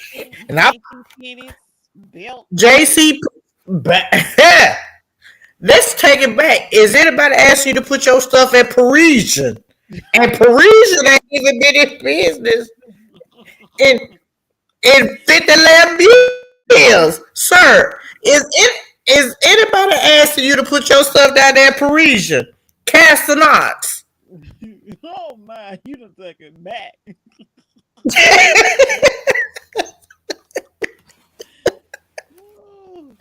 B: and I
A: JC Penney's belt.
B: JC?" Let's take it back. Is anybody asking you to put your stuff at Parisian? And Parisian ain't even been in business in 50 years. Sir, is anybody asking you to put your stuff down there at Parisian? Castanots.
A: Oh my, you done took it back. Ooh.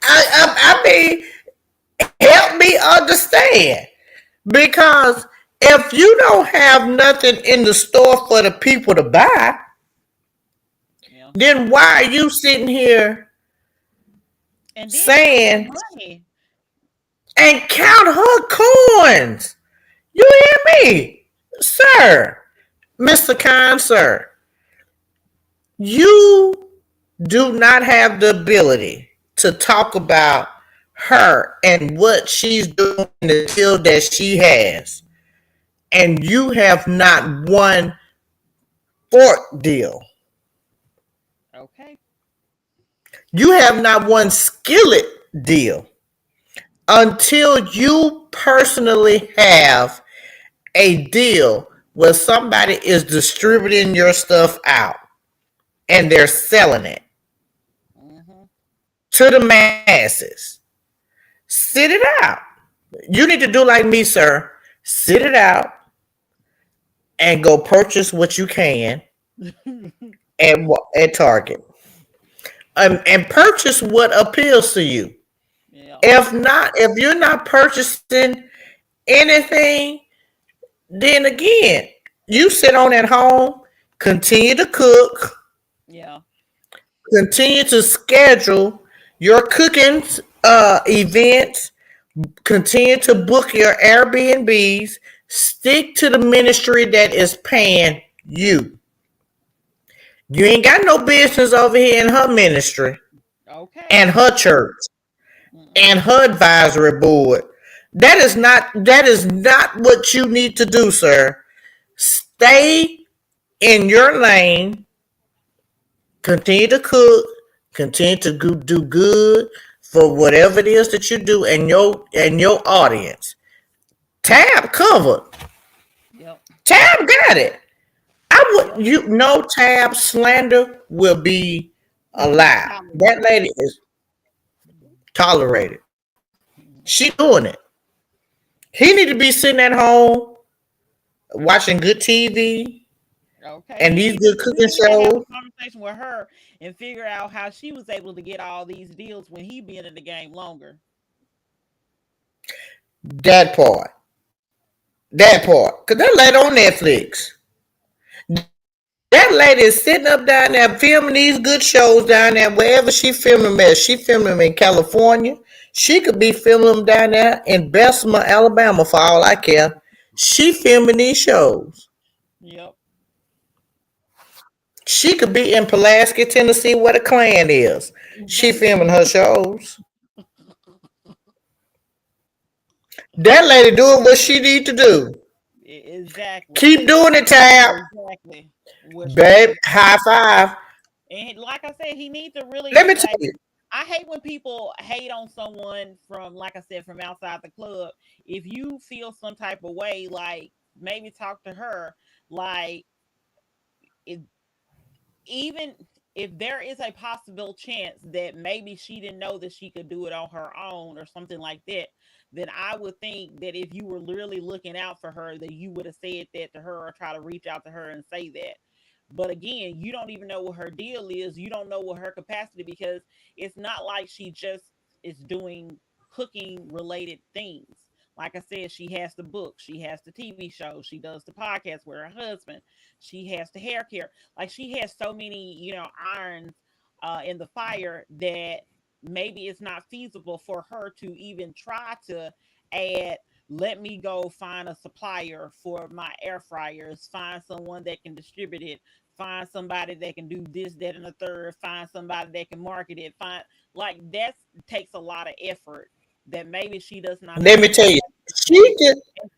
B: I mean, help me understand. Because if you don't have nothing in the store for the people to buy,
A: Yeah.
B: then why are you sitting here
A: And then count the
B: saying
A: money.
B: and count her coins? You hear me? Sir, Mr. Khan, sir, you do not have the ability to talk about her and what she's doing in the field that she has. And you have not one fork deal.
A: Okay.
B: You have not one skillet deal until you personally have a deal where somebody is distributing your stuff out and they're selling it
A: Mm-hmm.
B: to the masses. Sit it out. You need to do like me, sir. Sit it out and go purchase what you can at, at Target. And purchase what appeals to you.
A: Yeah.
B: If not, if you're not purchasing anything, then again, you sit on at home, continue to cook,
A: Yeah.
B: Continue to schedule your cooking events. Continue to book your Airbnbs. Stick to the ministry that is paying you. You ain't got no business over here in her ministry
A: Okay.
B: and her church
A: Mm-mm.
B: and her advisory board. That is not what you need to do, sir. Stay in your lane. Continue to cook. Continue to do good for whatever it is that you do and your audience. Tab covered.
A: Yep.
B: Tab got it. I
A: Yep.
B: would you no tab slander will be a lie. That
A: Tolerated.
B: lady is tolerated. She doing it. He need to be sitting at home watching good TV
A: Okay.
B: and
A: He
B: these
A: need to
B: good
A: he
B: cooking
A: need to have
B: shows.
A: a conversation with her and figure out how she was able to get all these deals when he been in the game longer.
B: That part. That part. Cause that lady on Netflix. That lady is sitting up down there filming these good shows down there wherever she filming them at. She filming them in California. She could be filming them down there in Bessemer, Alabama for all I care. She filming these shows.
A: Yep.
B: She could be in Pulaski, Tennessee, where the Klan is. She
A: Exactly.
B: filming her shows. That lady doing what she need to do.
A: Exactly.
B: Keep doing it, Tab.
A: Exactly. What she
B: Babe,
A: needs.
B: high five.
A: And like I said, he needs to
B: Let
A: really
B: me tell
A: like.
B: you,
A: I hate when people hate on someone from, like I said, from outside the club. If you feel some type of way, like maybe talk to her. Like if even if there is a possible chance that maybe she didn't know that she could do it on her own or something like that, then I would think that if you were literally looking out for her, that you would have said that to her or try to reach out to her and say that. But again, you don't even know what her deal is. You don't know what her capacity, because it's not like she just is doing cooking related things. Like I said, she has the book, she has the TV show, she does the podcast with her husband, she has the hair care. Like she has so many, irons in the fire that maybe it's not feasible for her to even try to add. Let me go find a supplier for my air fryers, find someone that can distribute it, find somebody that can do this, that, and the third, find somebody that can market it, find, like, that takes a lot of effort that maybe she does not
B: let
A: have
B: me
A: the
B: tell you.
A: capacity
B: She could
A: to.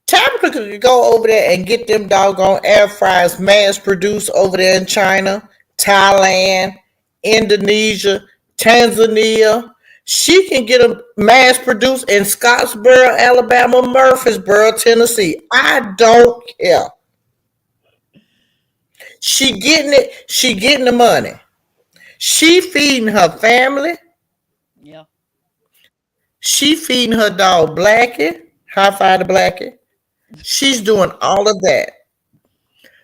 B: Tabitha could go over there and get them doggone air fryers mass produced over there in China, Thailand, Indonesia, Tanzania. She can get them mass produced in Scottsboro, Alabama, Murfreesboro, Tennessee. I don't care. She getting it. She getting the money. She feeding her family.
A: Yeah.
B: She feeding her dog Blackie. High five to Blackie. She's doing all of that.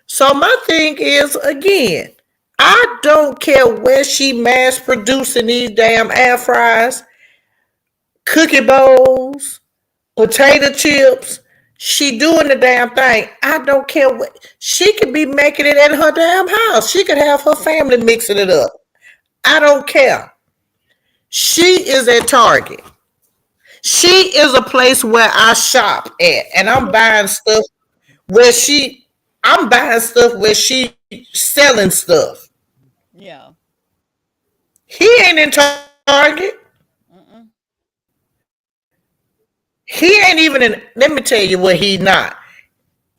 B: So my thing is again, I don't care where she mass producing these damn air fries, cookie bowls, potato chips. She doing the damn thing. I don't care what she could be making it at her damn house. She could have her family mixing it up. I don't care. She is at Target. She is a place where I shop at, and where she I'm buying stuff where she selling stuff.
A: Yeah.
B: He ain't in Target.
A: Mm-mm.
B: He ain't even in. Let me tell you what he not.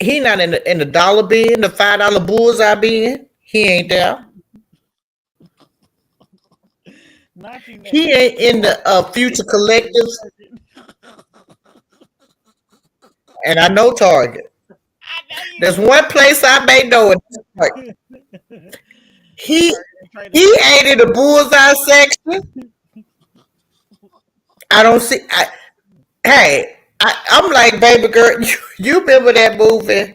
B: He not in the dollar bin, the $5 bullseye bin. He ain't there.
A: Not you
B: He
A: naming
B: ain't in the
A: it.
B: future collectives, and I know Target.
A: I know you
B: There's
A: do.
B: one place I may know it. Target. He
A: Target and Trader
B: he
A: Joe's.
B: ain't in the bullseye section. I don't see. I'm like, baby girl, you remember that movie?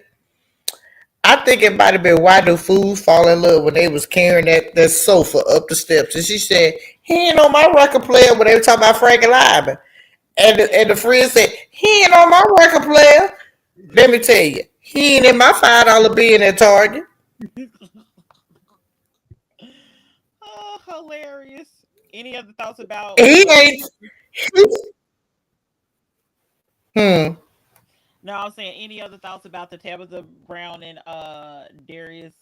B: I think it might have been Why Do Fools Fall in Love when they was carrying that sofa up the steps. And she said, he ain't on my record player when they were talking about Frankie Lyman. And the friend said, he ain't on my record player. Let me tell you, he ain't in my $5 bin at Target.
A: hilarious. Any other thoughts about
B: He
A: the?
B: ain't. Hmm.
A: No, I'm saying any other thoughts about the Tabitha Brown and Darius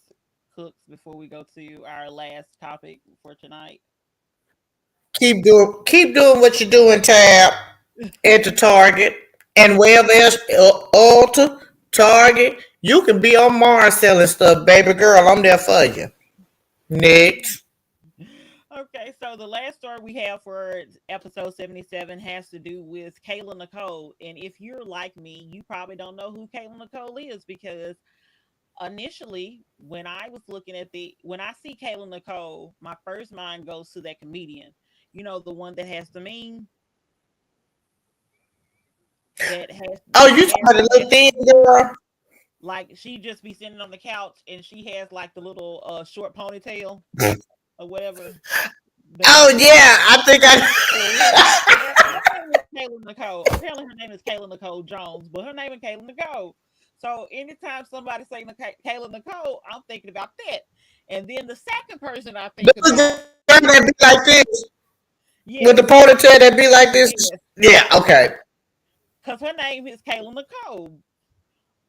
A: Cooks before we go to our last topic for tonight.
B: Keep doing what you're doing, Tab. At the Target and wherever else, Ulta, Target. You can be on Mars selling stuff, baby girl. I'm there for you. Next.
A: Okay, so the last story we have for episode 77 has to do with Kayla Nicole. And if you're like me, you probably don't know who Kayla Nicole is because initially, when I see Kayla Nicole, my first mind goes to that comedian. You know, the one that has the meme
B: Oh,
A: that
B: you talking
A: has
B: about the little
A: that
B: thing, girl?
A: like she just be sitting on the couch and she has like the little short ponytail or whatever. But
B: Oh
A: anyway,
B: yeah, I think
A: her name is Kayla Nicole. Apparently, her name is Kayla Nicole Jones, but her name is Kayla Nicole. So anytime somebody say Kayla Nicole, I'm thinking about that. And then the second person I
B: the
A: think
B: little
A: about,
B: girl that be like this with the
A: yes,
B: ponytail that be like this.
A: yes,
B: Yeah.
A: yes,
B: Okay.
A: because her name is Kayla Nicole.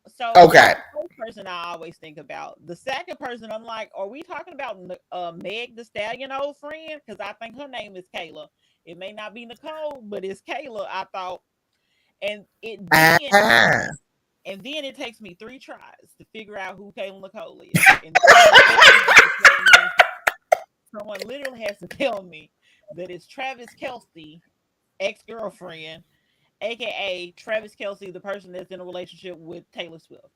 A: So that's
B: Okay.
A: the first person I always think about. The second person, I'm like, are we talking about Meg the Stallion old friend? Because I think her name is Kayla. It may not be Nicole, but it's Kayla. I thought, and it then
B: Ah.
A: it takes me 3 tries to figure out who Kayla Nicole is, and someone literally has to tell me. Someone literally has to tell me that it's Travis Kelsey, ex girlfriend, aka Travis Kelsey, the person that's in a relationship with Taylor Swift.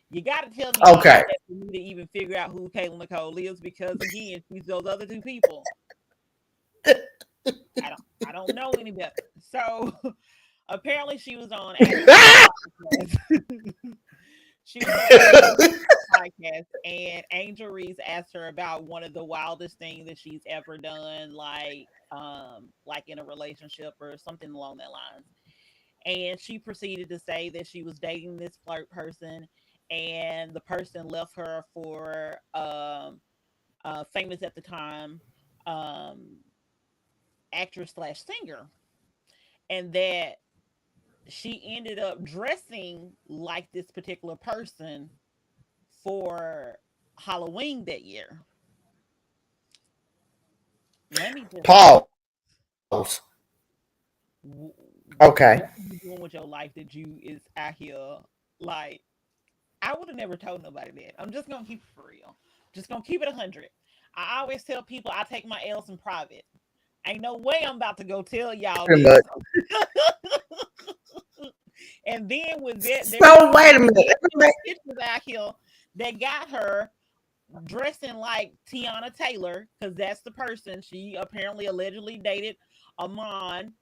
A: You got to tell me all of
B: Okay.
A: that for me to even figure out who Kayla Nicole is, because again, she's those other two people. I don't know any better. So apparently, she was on Ashley Reed's podcast. She was on Ashley Reed's podcast, and Angel Reese asked her about one of the wildest things that she's ever done, like in a relationship or something along that lines. And she proceeded to say that she was dating this flirt person, and the person left her for famous at the time um, actress slash singer, and that she ended up dressing like this particular person for Halloween that year. Let me just say,
B: Pause. Okay.
A: what are you doing with your life that you is out here like? I would have never told nobody that. I'm just gonna keep it for real. Just gonna keep it 100. I always tell people I take my L's in private. Ain't no way I'm about to go tell y'all
B: Pretty
A: this.
B: much.
A: And then with that,
B: So wait a minute.
A: there's pictures out here that got her dressing like Tiana Taylor, because that's the person she apparently allegedly dated, Amon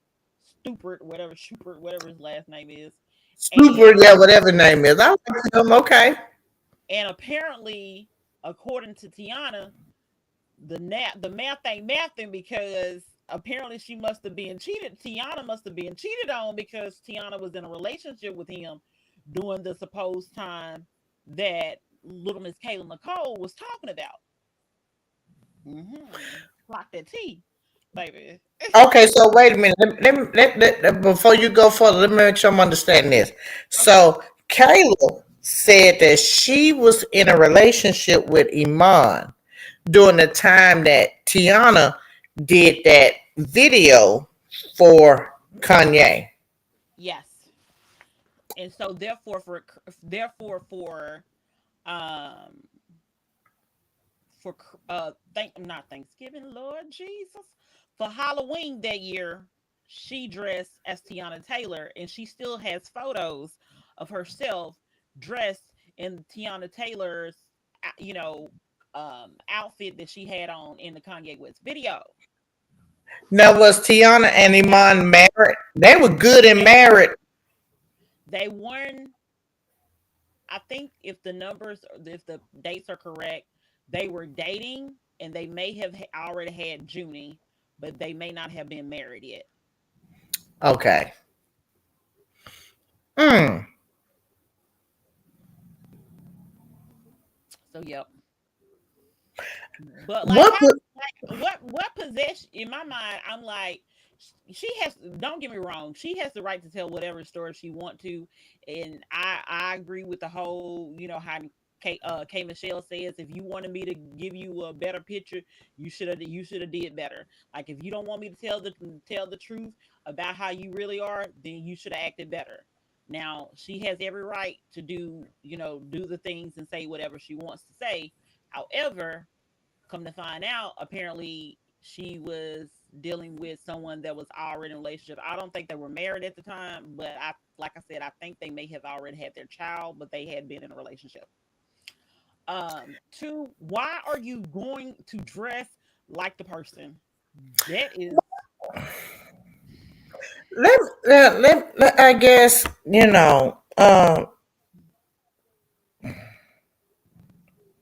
A: Stupert, whatever his last name is.
B: Super,
A: And
B: yeah, whatever the name is. I like him. Okay.
A: apparently, according to Tiana, the math ain't mathing, because apparently she must have been cheated. Tiana must have been cheated on, because Tiana was in a relationship with him during the supposed time that little Miss Kayla Nicole was talking about. Clock that T, baby.
B: Okay, so wait a minute. Before you go further, let me make sure I'm understanding this.
A: Okay.
B: So Kayla said that she was in a relationship with Iman during the time that Tiana did that video for Kanye.
A: Yes. And so therefore um for thank not Thanksgiving, Lord Jesus, for Halloween that year, she dressed as Tiana Taylor, and she still has photos of herself dressed in Tiana Taylor's, you know, outfit that she had on in the Kanye West video.
B: Now was Tiana and Iman married? They were good and
A: They
B: married.
A: they weren't. I think if the dates are correct, they were dating, and they may have already had Junie, but they may not have been married yet.
B: Okay. Hmm.
A: So, yep. But like
B: What?
A: how like what possession in my mind, I'm like she has, don't get me wrong, she has the right to tell whatever story she want to. And I agree with the whole, how K Michelle says, if you wanted me to give you a better picture, you should have did better. Like if you don't want me to tell the truth about how you really are, then you should have acted better. Now she has every right to do the things and say whatever she wants to say. However, come to find out, apparently she was dealing with someone that was already in a relationship. I don't think they were married at the time, but like I said, I think they may have already had their child, but they had been in a relationship. Two, why are you going to dress like the person? That is,
B: I guess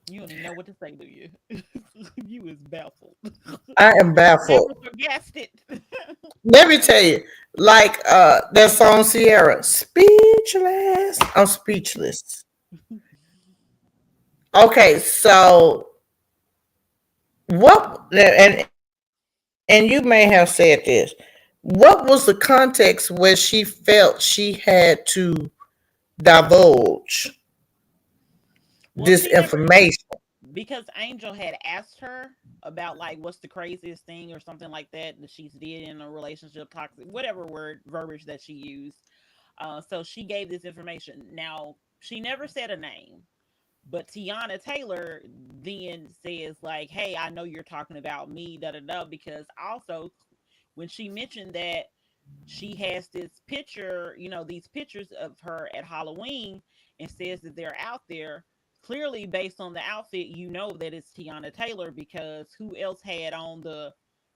A: you don't even know what to say, do you? You is baffled.
B: I am baffled.
A: Flabbergasted.
B: Let me tell you, like that song Sierra, speechless. I'm speechless. Okay, so what? And you may have said this. What was the context where she felt she had to divulge
A: Well,
B: this
A: she never,
B: information?
A: because Angel had asked her about like what's the craziest thing or something like that she's did in a relationship, toxic, whatever word verbiage that she used. So she gave this information. Now she never said a name, but Tiana Taylor then says like, "Hey, I know you're talking about me, da da da," because also when she mentioned that she has this picture, these pictures of her at Halloween, and says that they're out there. Clearly, based on the outfit, you know that it's Tiana Taylor, because who else had on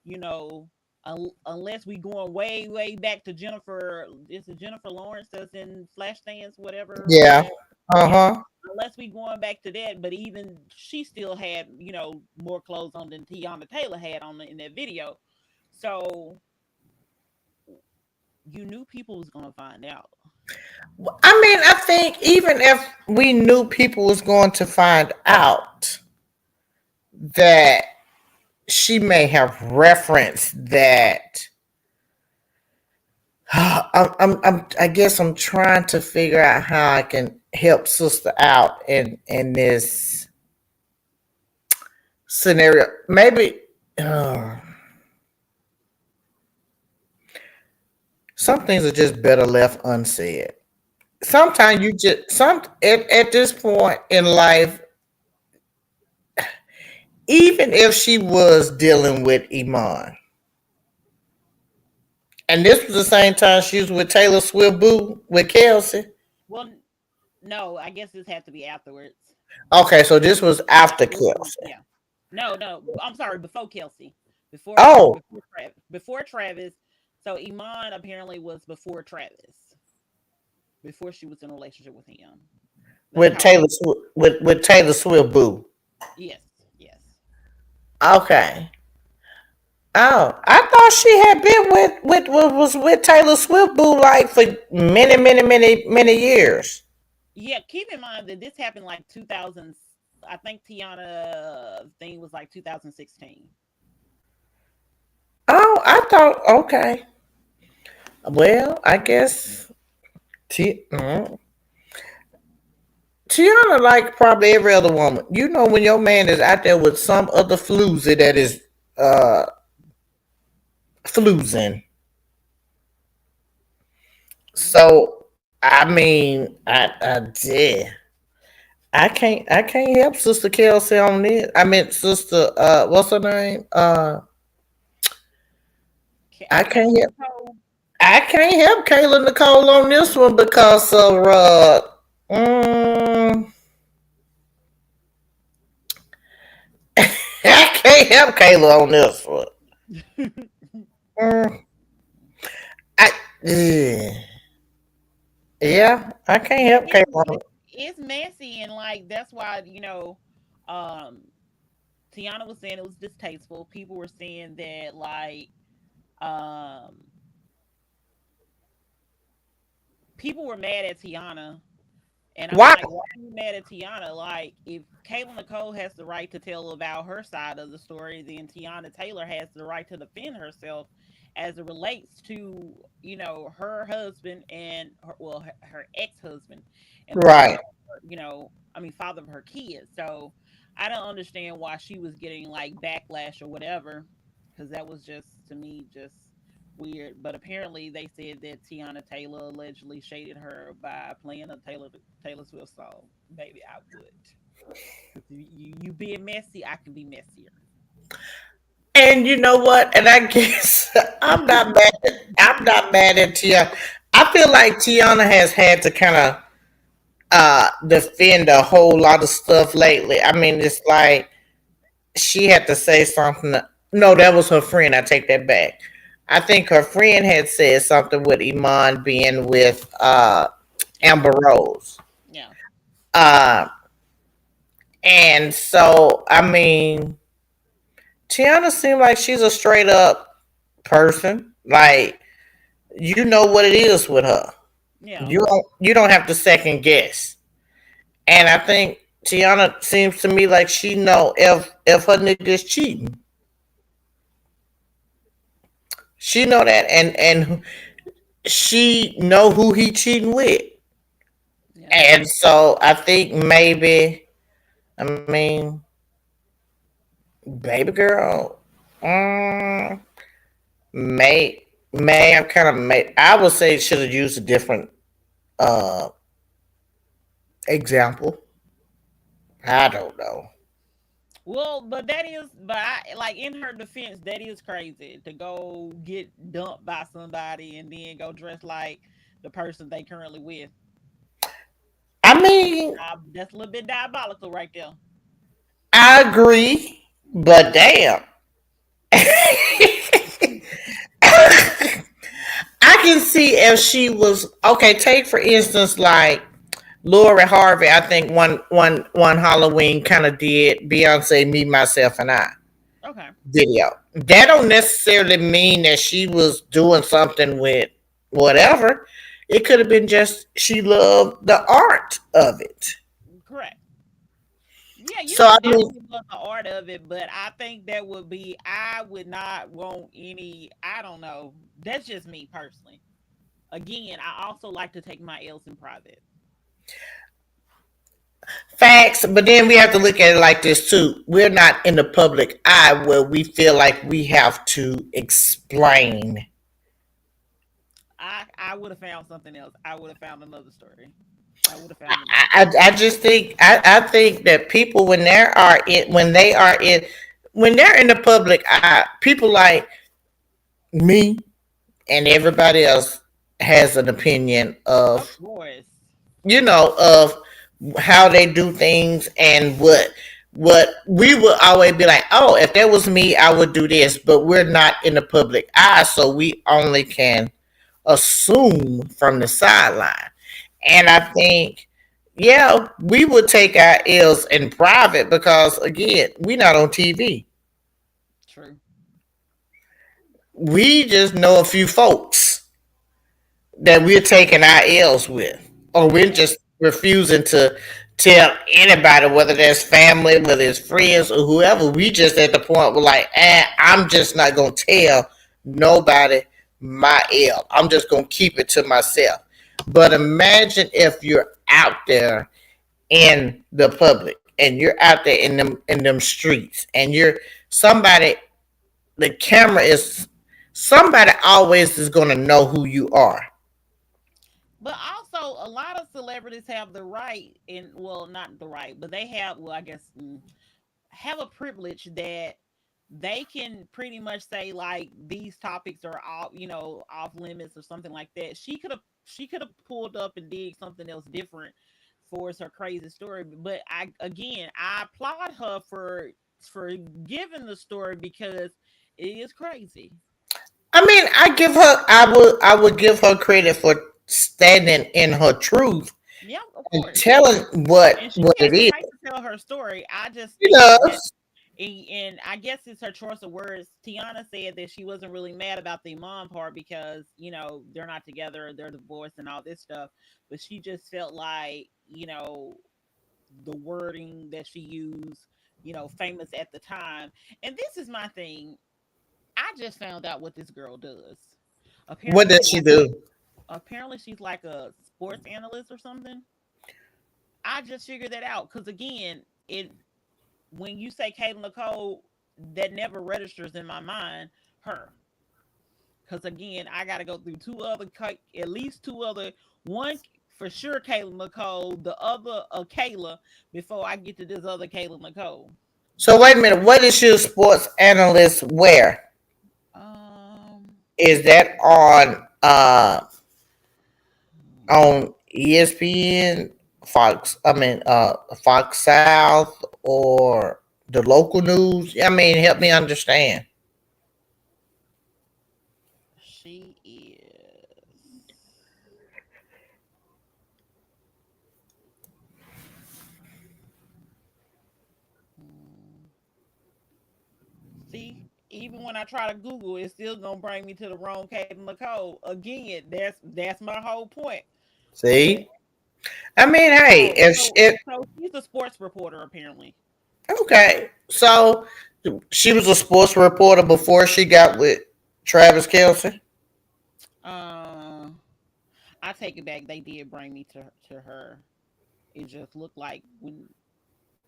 A: you know, unless we going way, way back to Jennifer, is it Jennifer Lawrence that's in Flashdance, whatever
B: Yeah.
A: that, yeah.
B: Uh-huh.
A: Unless we going back to that, but even she still had, more clothes on than Tiana Taylor had on in that video. So you knew people was gonna find out.
B: I mean, I think even if we knew people was going to find out that she may have referenced that. I guess I'm trying to figure out how I can help sister out in this scenario. Maybe uh, some things are just better left unsaid. Sometimes you just at this point in life, even if she was dealing with Iman, and this was the same time she was with Taylor Swift boo with Kelsey.
A: Well, no, I guess this had to be afterwards.
B: Okay, so this was after
A: This was,
B: Kelsey.
A: yeah. No, no, I'm sorry, before Kelsey,
B: Oh,
A: before Travis. So Iman apparently was before Travis, before she was in a relationship with him. That's
B: with
A: how I.
B: Taylor Swift, with Taylor Swift boo.
A: Yes, yes.
B: Okay. Oh, I thought she had been was with Taylor Swift boo like for many years.
A: Yeah, keep in mind that this happened like 2000. I think Tiana thing was like 2016.
B: Oh, I thought okay. Well, I guess Tiana like probably every other woman. You know when your man is out there with some other floozy that is uh floozing. So I mean, I did. I can't help Sister Kelsey on this. I mean Sister what's her name? I can't
A: Kayla
B: help
A: Nicole.
B: I can't help Kayla Nicole on this one because of mm, I can't help Kayla on this one. Mm, I yeah, I can't help
A: it's
B: Kayla.
A: it's messy, and like that's why um Tiana was saying it was distasteful. People were saying that like um people were mad at Tiana, And I'm
B: Why?
A: like, why are you mad at Tiana? Like, if Kayla Nicole has the right to tell about her side of the story, then Tiana Taylor has the right to defend herself as it relates to, her husband and her ex-husband and the father,
B: Right.
A: father of her kids. So I don't understand why she was getting like backlash or whatever, because that was just to me just weird. But apparently they said that Tiana Taylor allegedly shaded her by playing a Taylor Swift song. Baby, I would. Because you being messy, I can be messier.
B: And you know what? And I guess I'm not mad at Tiana. I feel like Tiana has had to kind of defend a whole lot of stuff lately. I mean, it's like she had to say something. No, that was her friend. I take that back. I think her friend had said something with Iman being with Amber
A: Amber.
B: Rose.
A: Yeah.
B: Uh, and so, I mean, Tiana seemed like she's a straight up person. Like, you know what it is with her.
A: Yeah.
B: You don't have to second guess. And I think Tiana seems to me like she know if her nigga is cheating. She know that, and she know who he cheating with.
A: Yeah.
B: And so I think maybe, I mean, baby girl, um, may I kind of may I would say should have used a different uh example. I don't know.
A: Well, but like in her defense, that is crazy to go get dumped by somebody and then go dress like the person they currently with.
B: I mean,
A: That's a little bit diabolical right there.
B: I agree, but damn. I can see if she was okay. Take for instance, like Lori Harvey. I think one Halloween kind of did Beyonce "Me, Myself, and I"
A: Okay.
B: video. That don't necessarily mean that she was doing something with whatever. It could have been just she loved the art of it.
A: Correct. Yeah, you
B: So I
A: can
B: mean,
A: definitely love the art of it, but I think that would be I would not want any. I don't know. That's just me personally. Again, I also like to take my L's in private.
B: facts, but then we have to look at it like this too. We're not in the public eye where we feel like we have to explain.
A: I would have found something else. I would have found another story. I would have found another
B: I just think I think that people when they're in the public eye, people like me and everybody else has an opinion
A: Of
B: of
A: course.
B: of how they do things and what we would always be like, oh, if that was me, I would do this, but we're not in the public eye, so we only can assume from the sideline. And I think, yeah, we would take our L's in private because again, we not on TV.
A: True.
B: We just know a few folks that we're taking our L's with, or we're
A: Yeah.
B: just refusing to tell anybody, whether that's family, whether it's friends, or whoever. We just at the point where like, I'm just not gonna tell nobody my L. I'm just gonna keep it to myself. But imagine if you're out there in the public and you're out there in them streets and you're somebody the camera is somebody always is gonna know who you are.
A: But also, a lot of celebrities have the right, and well, not the right, but they have, well, I guess, have a privilege that they can pretty much say like these topics are off, off limits or something like that. She could have pulled up and did something else different for her crazy story. But I applaud her for giving the story because it is crazy.
B: I mean, I would give her credit for standing in her truth
A: Yeah, of
B: and
A: course.
B: telling what
A: And she
B: what
A: has
B: it
A: the
B: is.
A: right to tell her story. I just
B: She
A: think that
B: does.
A: And I guess it's her choice of words. Tiana said that she wasn't really mad about the mom part because, they're not together, they're divorced and all this stuff. But she just felt like, the wording that she used, famous at the time. And this is my thing. I just found out what this girl does.
B: What
A: Apparently
B: does
A: she's
B: she
A: like
B: do?
A: apparently she's like a sports analyst or something. I just figured that out because again, it when you say Kayla Nicole, that never registers in my mind her. Because again, I got to go through at least two other, one for sure Kayla Nicole, the other Kayla, before I get to this other Kayla Nicole.
B: So wait a minute. What does your sports analyst wear?
A: Um,
B: Is that on ESPN, Fox? I mean, Fox South or the local news? I mean, help me understand.
A: she is. Hmm, See, even when I try to Google, it's still gonna bring me to the wrong Kayla Nicole. Again, that's my whole point. But
B: See, I mean, hey,
A: oh,
B: if
A: so
B: it
A: so she's a sports reporter apparently.
B: okay, so she was a sports reporter before she got with Travis Kelce.
A: Uh, I take it back. They did bring me to her. It just looked like when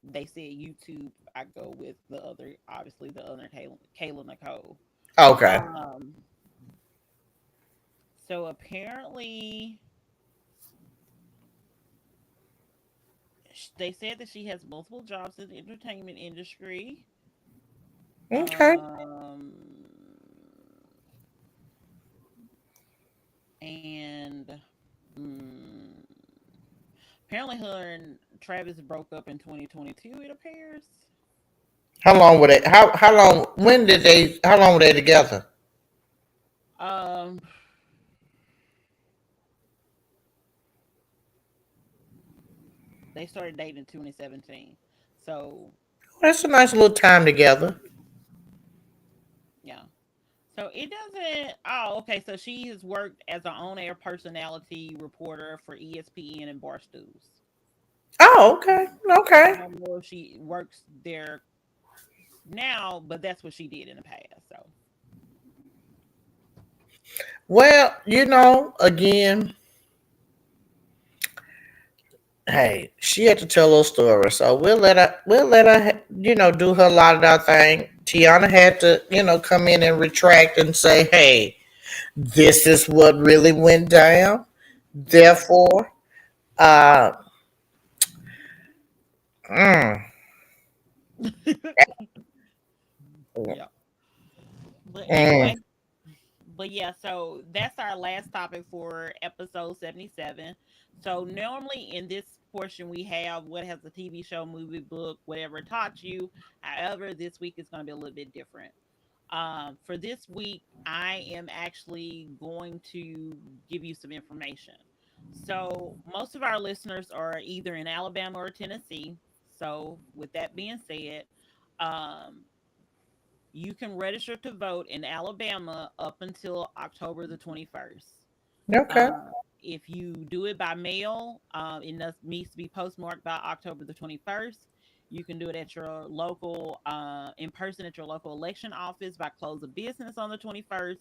A: they said YouTube, I go with the other, obviously the other Kayla Nicole.
B: Okay,
A: Um, so apparently they said that she has multiple jobs in the entertainment industry.
B: okay.
A: Um, and mm, apparently her and Travis broke up in 2022. It appears.
B: How long were they? How long? When did they? How long were they together?
A: Um, they started dating in 2017. So
B: That's a nice little time together.
A: yeah. So it doesn't. Oh, okay. So she has worked as an on-air personality reporter for ESPN and Barstools.
B: Oh, okay,
A: I
B: okay.
A: don't know if she works there now, but that's what she did in the past. So
B: Well, again, hey, she had to tell her story, so we'll let her, do her la da thing. Tiana had to, come in and retract and say, hey, this is what really went down. Therefore, uh, mm,
A: yeah. But
B: mm,
A: anyway, but yeah, so that's our last topic for episode 77. So normally in this portion we have what has a TV show, movie, book, whatever taught you. However, this week is going to be a little bit different. For this week, I am actually going to give you some information. So most of our listeners are either in Alabama or Tennessee. So with that being said, um, you can register to vote in Alabama up until October the 21st.
B: okay.
A: If you do it by mail, needs to be postmarked by October the 21st. You can do it at your local, in person at your local election office by close of business on the 21st,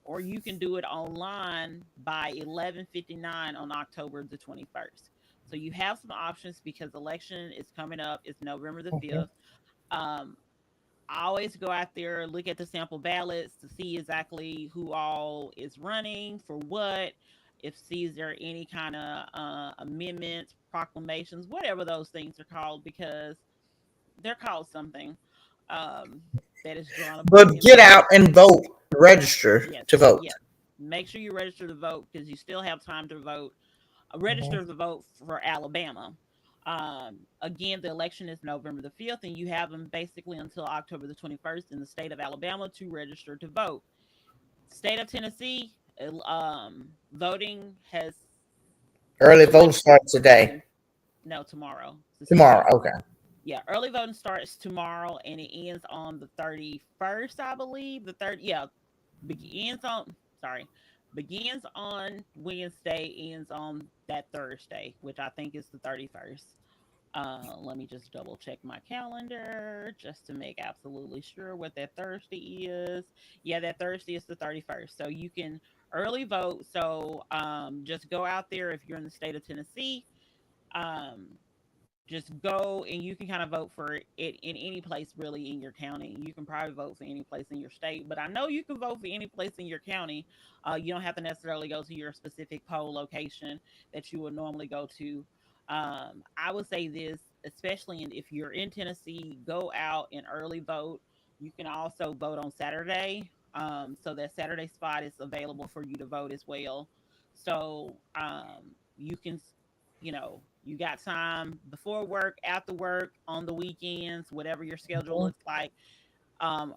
A: or you can do it online by 11:59 on October the 21st. So you have some options because election is coming up. It's November the
B: Mhm.
A: 5th. Um, I always go out there, look at the sample ballots to see exactly who all is running for what, if see is there any kind of amendments, proclamations, whatever those things are called, because they're called something that is drawn upon
B: But get out
A: invitation.
B: and vote. Register
A: Yes,
B: to vote.
A: yes. Make sure you register to vote because you still have time to vote.
B: Mhm.
A: Register to vote for Alabama. Again, the election is November the 5th, and you have them basically until October the 21st in the state of Alabama to register to vote. State of Tennessee, voting has
B: Early voting
A: election
B: starts today.
A: no tomorrow. It's the
B: Tomorrow.
A: 16th.
B: Okay.
A: Yeah, early voting starts tomorrow and it ends on the 31st, I believe. The third, yeah, begins on, sorry, begins on Wednesday, ends on that Thursday, which I think is the 31st. Let me just double check my calendar just to make absolutely sure what that Thursday is. Yeah, that Thursday is the 31st. So you can early vote. So just go out there if you're in the state of Tennessee. Um, just go and you can kind of vote for it in any place really in your county. You can probably vote for any place in your state, but I know you can vote for any place in your county. You don't have to necessarily go to your specific poll location that you would normally go to. I would say this, especially if you're in Tennessee, go out and early vote. You can also vote on Saturday. So that Saturday spot is available for you to vote as well. So you can, you got time before work, after work, on the weekends, whatever your schedule looks like.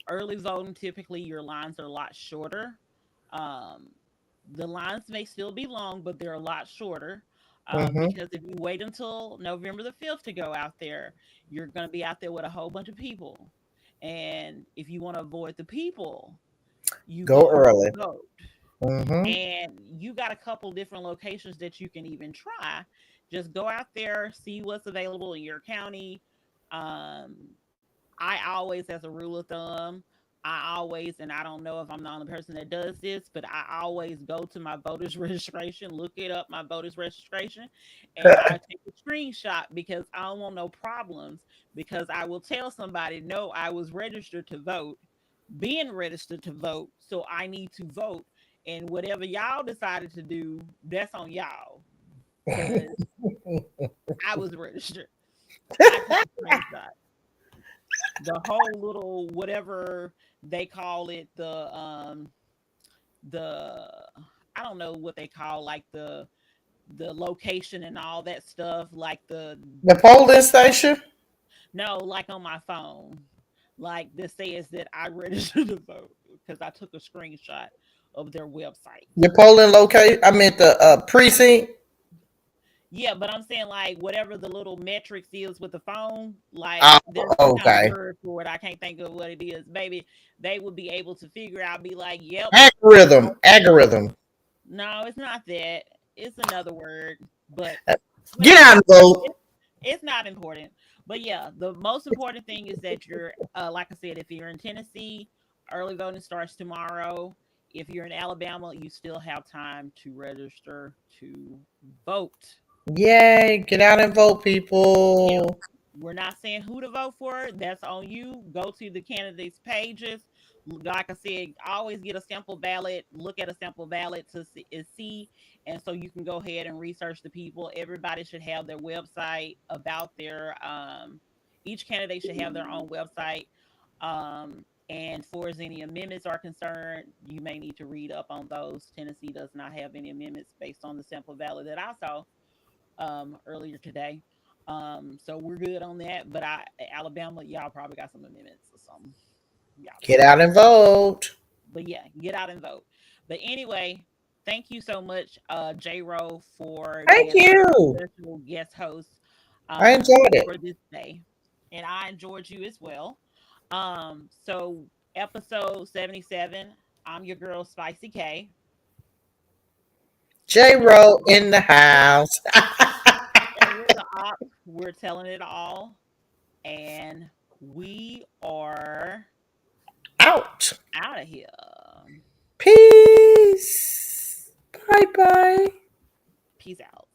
A: Early voting, typically your lines are a lot shorter. Um, the lines may still be long, but they're a lot shorter.
B: Mm-hmm.
A: Because if you wait until November the 5th to go out there, you're going to be out there with a whole bunch of people. And if you want to avoid the people, you
B: Go
A: go early
B: early.
A: vote.
B: Mm-hmm.
A: And you got a couple different locations that you can even try. Just go out there, see what's available in your county. Um, I always, as a rule of thumb, I always, and I don't know if I'm the only person that does this, but I always go to my voter's registration, look it up, my voter's registration, and I take a screenshot because I don't want no problems. Because I will tell somebody, no, I was registered to vote, being registered to vote, so I need to vote. And whatever y'all decided to do, that's on y'all. Because I was registered. I took a screenshot. The whole little whatever they call it, the I don't know what they call, like the location and all that stuff, like the
B: The polling station.
A: no, like on my phone, like this says that I registered to vote because I took a screenshot of their website.
B: Your polling location. I meant the precinct.
A: Yeah, but I'm saying like whatever the little metrics is with the phone, like
B: Oh,
A: there's some kind of
B: okay.
A: word for it. I can't think of what it is. Maybe they would be able to figure out, be like, yep.
B: Algorithm. Algorithm.
A: No, it's not that. It's another word, but
B: Get out
A: whatever.
B: and vote.
A: It's not important. But yeah, the most important thing is that you're, like I said, if you're in Tennessee, early voting starts tomorrow. If you're in Alabama, you still have time to register to vote.
B: Yay. Get out and vote,
A: Yeah,
B: people.
A: we're not saying who to vote for. That's on you. Go to the candidates' pages. Like I said, always get a sample ballot. Look at a sample ballot to see, and so you can go ahead and research the people. Everybody should have their website about their. Each candidate should have their own website. And for as any amendments are concerned, you may need to read up on those. Tennessee does not have any amendments based on the sample ballot that I saw earlier today. So we're good on that. But Alabama, y'all probably got some amendments or something. Y'all
B: Get
A: probably
B: out
A: got.
B: and vote.
A: But yeah, get out and vote. But anyway, thank you so much, J Ro, for
B: Thank
A: being our
B: you.
A: special guest host
B: I enjoyed
A: for
B: it.
A: this day, and I enjoyed you as well. So episode 77. I'm your girl, Spicy K,
B: J Ro in the house.
A: and we're the op. We're telling it all. And we are
B: Out.
A: out of here.
B: Peace. Bye bye.
A: Peace out.